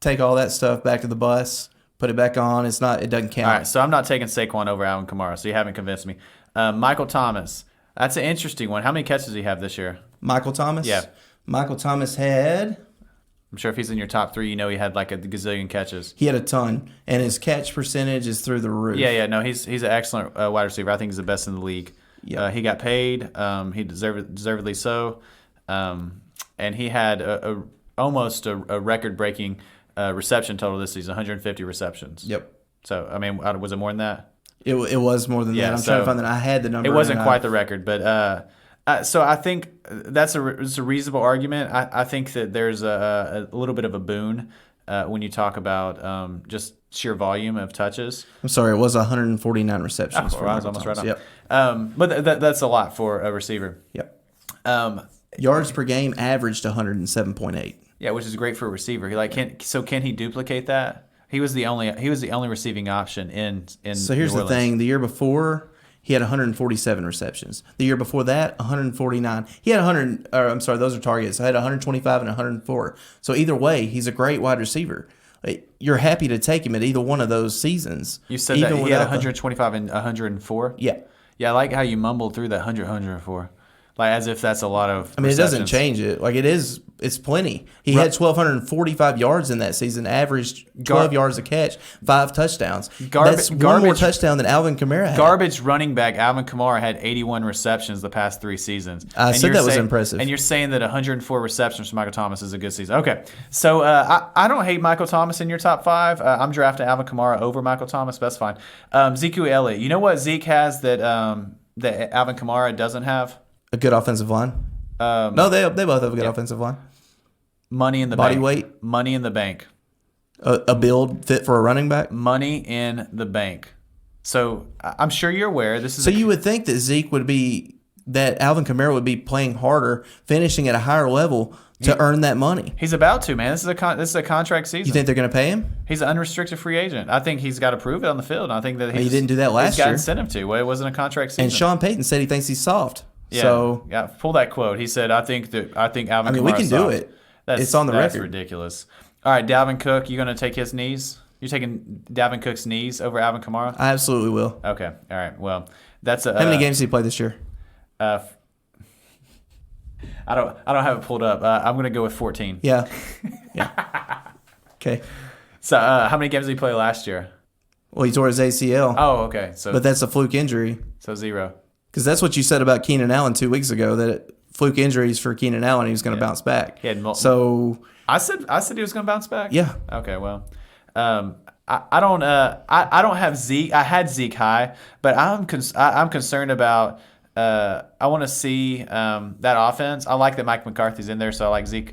take all that stuff back to the bus, put it back on. It doesn't count. All right, so I'm not taking Saquon over Alvin Kamara. So you haven't convinced me. Michael Thomas. That's an interesting one. How many catches does he have this year? Michael Thomas? Yeah. Michael Thomas had... I'm sure if he's in your top 3, he had a gazillion catches. He had a ton, and his catch percentage is through the roof. Yeah. No, he's an excellent wide receiver. I think he's the best in the league. Yep. He got paid. He deservedly so. And he had almost a record-breaking reception total this season, 150 receptions. Yep. So, was it more than that? It was more than that. I'm trying to find that. I had the number. It wasn't quite the record, but So I think it's a reasonable argument. I think that there's a little bit of a boon when you talk about just sheer volume of touches. I'm sorry, it was 149 receptions. I was almost right on. Yep. But that's a lot for a receiver. Yep. Yards per game averaged 107.8. Yeah, which is great for a receiver. Can he duplicate that? He was the only receiving option in. So here's the thing: the year before, he had 147 receptions. The year before that, 149. He had 100. Or I'm sorry, those are targets. I had 125 and 104. So either way, he's a great wide receiver. You're happy to take him at either one of those seasons. You said that he had 125 and 104. Yeah. Yeah, I like how you mumbled through that 104. Like as if that's a lot of I mean, receptions. It doesn't change it. Like it's plenty. He had 1,245 yards in that season, averaged 12 yards a catch, 5 touchdowns. That's one more touchdown than Alvin Kamara had. Garbage running back Alvin Kamara had 81 receptions the past 3 seasons. I said that was impressive. And you're saying that 104 receptions for Michael Thomas is a good season. Okay, so I don't hate Michael Thomas in your top 5. I'm drafting Alvin Kamara over Michael Thomas. That's fine. Zeke Elliott. You know what Zeke has that Alvin Kamara doesn't have? A good offensive line. No, they both have a good offensive line. Money in the body bank. weight. Money in the bank. A build fit for a running back. Money in the bank. So I'm sure you're aware. You would think that Alvin Kamara would be playing harder, finishing at a higher level to earn that money. He's about to, man. This is a contract season. You think they're going to pay him? He's an unrestricted free agent. I think he's got to prove it on the field. I think that he didn't do that last year. He's got incentive to. Well, it wasn't a contract season. And Sean Payton said he thinks he's soft. Yeah, so yeah. Pull that quote. He said, "I think Alvin." I mean, we can do it. It's on the record. That's ridiculous. All right, Dalvin Cook. You going to take his knees? You're taking Dalvin Cook's knees over Alvin Kamara? I absolutely will. Okay. All right. Well, that's a. How many games did he play this year? I don't have it pulled up. I'm going to go with 14. Yeah. Okay. So, how many games did he play last year? Well, he tore his ACL. Oh, okay. But that's a fluke injury. So 0. Because that's what you said about Keenan Allen 2 weeks ago, that fluke injuries for Keenan Allen, he was going to bounce back. He had so I said he was going to bounce back. Yeah. Okay. Well, I don't have Zeke. I had Zeke high, but I'm concerned about. I want to see that offense. I like that Mike McCarthy's in there, so I like Zeke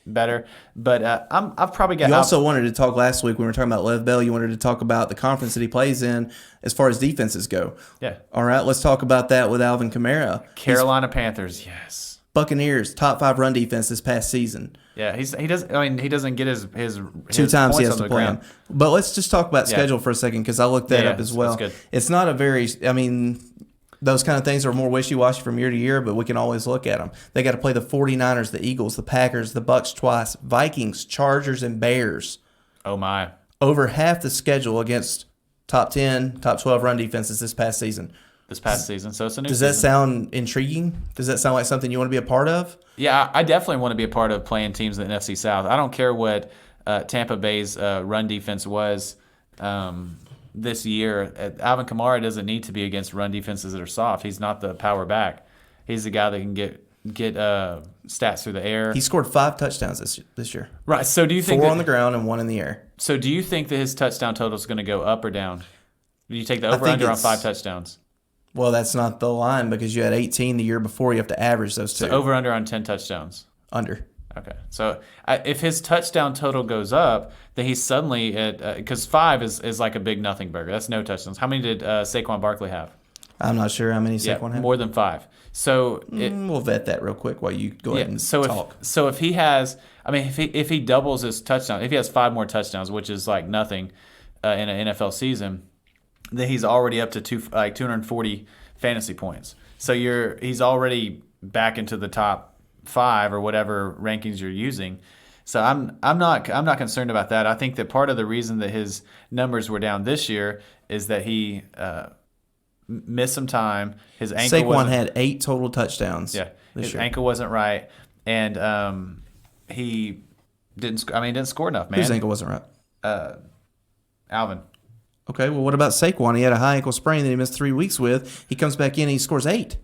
better. But I've probably got. You also wanted to talk last week when we were talking about Lev Bell. You wanted to talk about the conference that he plays in as far as defenses go. Yeah. All right, let's talk about that with Alvin Kamara. Carolina Panthers, yes. Buccaneers, top 5 run defense this past season. Yeah, he doesn't get his 2 times he has to play him. But let's just talk about schedule for a second because I looked that up as well. That's good. It's not a very. I mean. Those kind of things are more wishy-washy from year to year, but we can always look at them. They got to play the 49ers, the Eagles, the Packers, the Bucs twice, Vikings, Chargers, and Bears. Oh, my. Over half the schedule against top 10, top 12 run defenses this past season. So it's a new Does that sound intriguing? Does that sound like something you want to be a part of? Yeah, I definitely want to be a part of playing teams in the NFC South. I don't care what Tampa Bay's run defense was this year. Alvin Kamara doesn't need to be against run defenses that are soft. He's not the power back. He's the guy that can get stats through the air. He scored 5 touchdowns this year. Right. So do you think 4 on the ground and 1 in the air? So do you think that his touchdown total is going to go up or down? Do you take the over/under on 5 touchdowns? Well, that's not the line because you had 18 the year before. You have to average those 2. So over/under on 10 touchdowns. Under. Okay. So if his touchdown total goes up, then he's suddenly at because 5 is like a big nothing burger. That's no touchdowns. How many did Saquon Barkley have? I'm not sure how many Saquon had. More than 5. So we'll vet that real quick while you go ahead and talk. If he has, I mean, if he doubles his touchdown, if he has 5 more touchdowns, which is like nothing in an NFL season, then he's already up to 240 fantasy points. So he's already back into the top 5 or whatever rankings you're using. So I'm not concerned about that. I think that part of the reason that his numbers were down this year is that he missed some time. His ankle Saquon had 8 total touchdowns. Yeah, his ankle wasn't right, and he didn't. He didn't score enough, man. Whose ankle wasn't right? Alvin. Okay, well, what about Saquon? He had a high ankle sprain that he missed 3 weeks with. He comes back in, he scores 8.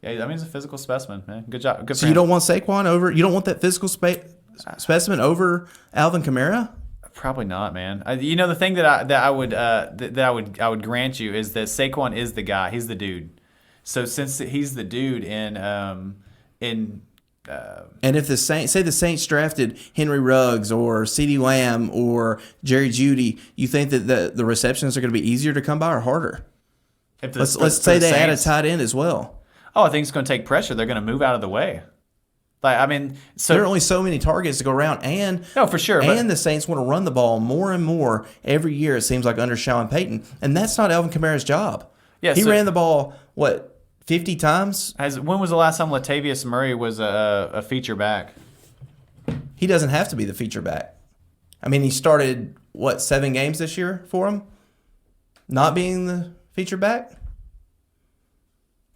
Yeah, he's a physical specimen, man. Good job. Good. So you don't want Saquon over? You don't want that physical specimen over Alvin Kamara? Probably not, man. The thing that I would grant you is that Saquon is the guy. He's the dude. So since he's the dude in And if the Saints drafted Henry Ruggs or CeeDee Lamb or Jerry Jeudy, you think that the receptions are going to be easier to come by or harder? Let's say they add a tight end as well. Oh, I think it's going to take pressure. They're going to move out of the way. Like, I mean, so there are only so many targets to go around, and no, for sure. And the Saints want to run the ball more and more every year. It seems like under Sean Payton, and that's not Alvin Kamara's job. Yeah, he ran the ball 50 times? When was the last time Latavius Murray was a feature back? He doesn't have to be the feature back. I mean, he started, 7 games this year for him? Not being the feature back?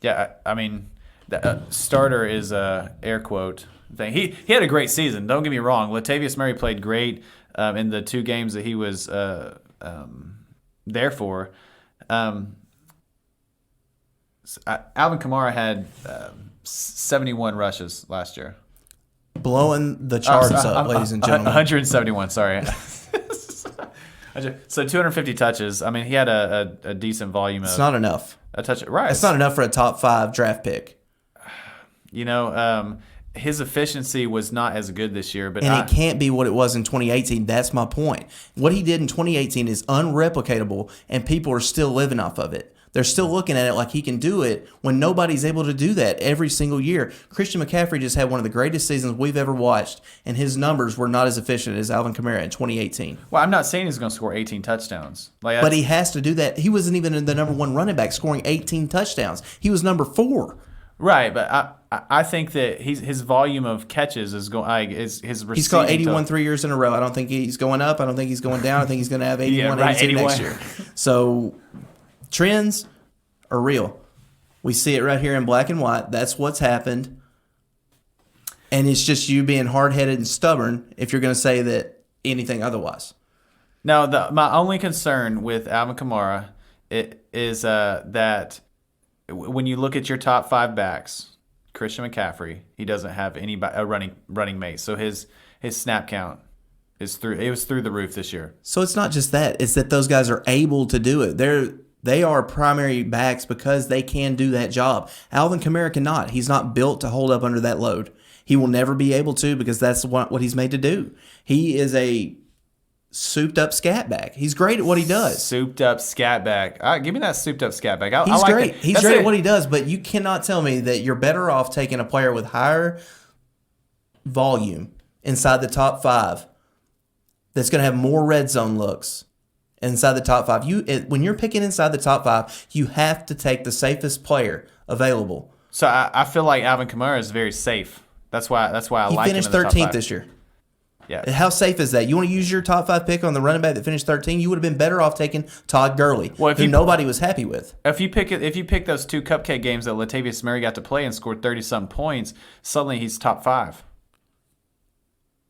Yeah, I mean, the starter is a air quote thing. He had a great season. Don't get me wrong. Latavius Murray played great in the 2 games that he was there for. Alvin Kamara had 71 rushes last year. Blowing the charts up, ladies and gentlemen. 171, sorry. So 250 touches. I mean, he had a decent volume of... It's not enough. A touch, right. It's not enough for a top 5 draft pick. You know, his efficiency was not as good this year. But it can't be what it was in 2018. That's my point. What he did in 2018 is unreplicatable, and people are still living off of it. They're still looking at it like he can do it when nobody's able to do that every single year. Christian McCaffrey just had one of the greatest seasons we've ever watched, and his numbers were not as efficient as Alvin Kamara in 2018. Well, I'm not saying he's going to score 18 touchdowns. But he has to do that. He wasn't even the number 1 running back scoring 18 touchdowns. He was number 4. Right, but I think that his volume of catches is going. His receiving. He's caught 81 3 years in a row. I don't think he's going up. I don't think he's going down. I think he's going to have 81, 82 next year. So trends are real. We see it right here in black and white. That's what's happened. And it's just you being hard-headed and stubborn if you're going to say that anything otherwise. No, my only concern with Alvin Kamara is that when you look at your top 5 backs, Christian McCaffrey, he doesn't have a running mate. So his snap count was through the roof this year. So it's not just that. It's that those guys are able to do it. They are primary backs because they can do that job. Alvin Kamara cannot. He's not built to hold up under that load. He will never be able to because that's what he's made to do. He is a souped-up scat back. He's great at what he does. Souped-up scat back. All right, give me that souped-up scat back. He's great. He's great at what he does, but you cannot tell me that you're better off taking a player with higher volume inside the top 5 that's going to have more red zone looks inside the top 5. When you're picking inside the top 5, you have to take the safest player available. So I feel like Alvin Kamara is very safe. That's why I like him in the top 5. He finished 13th this year. Yeah. How safe is that? You want to use your top 5 pick on the running back that finished 13? You would have been better off taking Todd Gurley, who nobody was happy with. If you pick those 2 cupcake games that Latavius Murray got to play and scored 30-something points, suddenly he's top 5.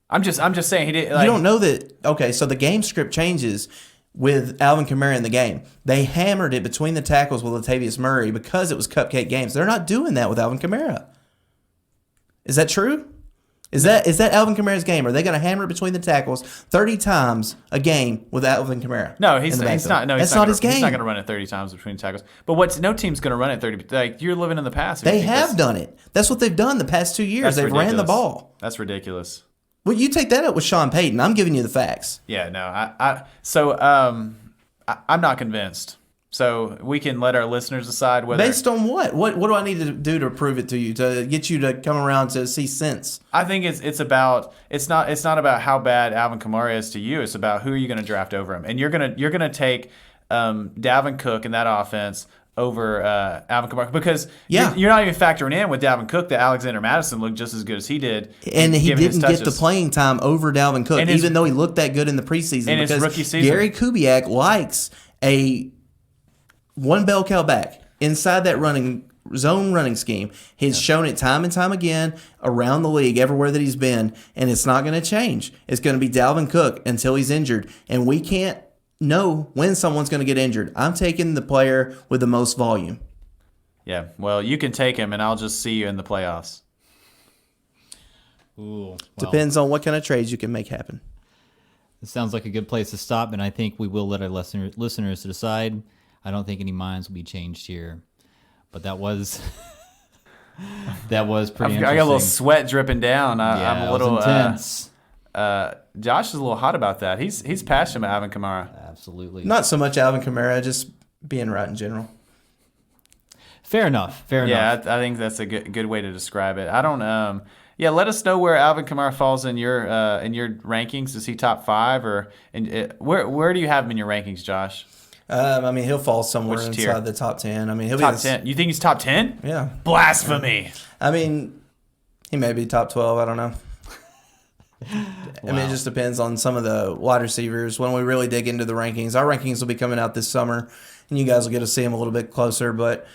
I'm just saying he did. You don't know that. Okay, so the game script changes with Alvin Kamara in the game. They hammered it between the tackles with Latavius Murray because it was cupcake games. They're not doing that with Alvin Kamara. Is that true? Is that Alvin Kamara's game? Are they going to hammer it between the tackles 30 times a game with Alvin Kamara? No, he's not. No, that's not his game. He's not going to run it 30 times between the tackles. But no team's going to run it 30. Like, you're living in the past. They have done it. That's what they've done the past 2 years. They've ran the ball. That's ridiculous. Well, you take that up with Sean Payton. I'm giving you the facts. Yeah, no. I'm not convinced. So we can let our listeners decide whether. Based on what? What do I need to do to prove it to you, to get you to come around to see sense? I think it's not about how bad Alvin Kamara is to you. It's about who are you going to draft over him, and you're gonna take Dalvin Cook in that offense over Alvin Kamara because you're not even factoring in with Dalvin Cook that Alexander Madison looked just as good as he did, and he didn't get the playing time over Dalvin Cook, even though he looked that good in the preseason. In his rookie season, Gary Kubiak likes a one bell cow back inside that zone running scheme. He's shown it time and time again around the league, everywhere that he's been, and it's not going to change. It's going to be Dalvin Cook until he's injured, and we can't know when someone's going to get injured. I'm taking the player with the most volume. Yeah, well, you can take him, and I'll just see you in the playoffs. Ooh, well, depends on what kind of trades you can make happen. It sounds like a good place to stop, and I think we will let our listeners decide. I don't think any minds will be changed here. but that was that was pretty interesting. I got a little sweat dripping down. I'm a little intense. Josh is a little hot about that. He's passionate about Alvin Kamara. Absolutely. Not so much Alvin Kamara, just being right in general. Fair enough. Yeah, I think that's a good way to describe it. I don't. Yeah, let us know where Alvin Kamara falls in your rankings. Is he top 5 or where do you have him in your rankings, Josh? I mean, he'll fall somewhere Which inside tier? the top 10. I mean, he'll Top be 10. You think he's top 10? Yeah. Blasphemy. I mean, he may be top 12. I don't know. I mean, it just depends on some of the wide receivers. When we really dig into the rankings, our rankings will be coming out this summer, and you guys will get to see them a little bit closer. But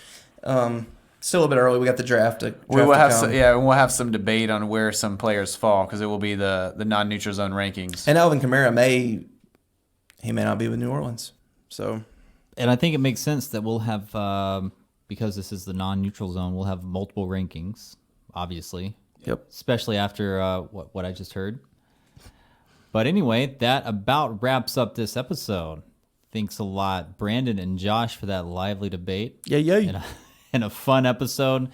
still a bit early. We got the draft. We'll have some debate on where some players fall because it will be the non-neutral zone rankings. And Alvin Kamara may not be with New Orleans. So, and I think it makes sense that we'll have because this is the non-neutral zone. We'll have multiple rankings, obviously. Yep. Especially after what I just heard. But anyway, that about wraps up this episode. Thanks a lot, Brandon and Josh, for that lively debate. Yeah. And a fun episode.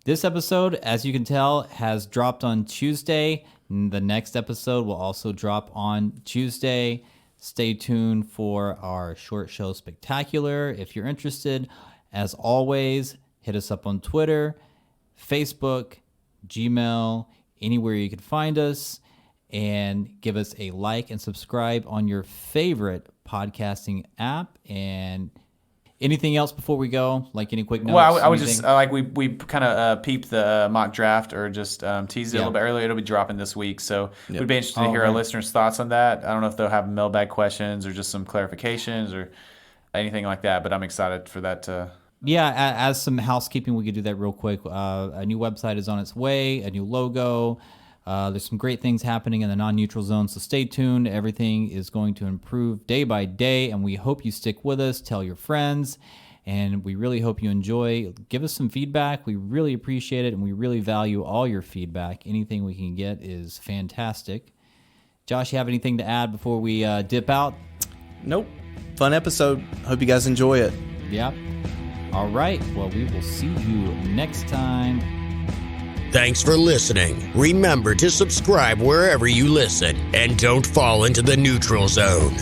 This episode, as you can tell, has dropped on Tuesday. The next episode will also drop on Tuesday. Stay tuned for our short show spectacular. If you're interested, as always, hit us up on Twitter, Facebook, Gmail, anywhere you can find us, and give us a like and subscribe on your favorite podcasting app. And anything else before we go? Like any quick notes? Well, I would just we kind of peeped the mock draft or just teased it a little bit earlier. It'll be dropping this week, so we'd be interested to hear our listeners' thoughts on that. I don't know if they'll have mailbag questions or just some clarifications or anything like that, but I'm excited for that to. Yeah, as some housekeeping, we could do that real quick. A new website is on its way, a new logo. There's some great things happening in the non-neutral zone, so stay tuned. Everything is going to improve day by day, and we hope you stick with us. Tell your friends, and we really hope you enjoy. Give us some feedback. We really appreciate it, and we really value all your feedback. Anything we can get is fantastic. Josh, you have anything to add before we dip out? Nope. Fun episode. Hope you guys enjoy it. Yeah. All right. Well, we will see you next time. Thanks for listening. Remember to subscribe wherever you listen and don't fall into the neutral zone.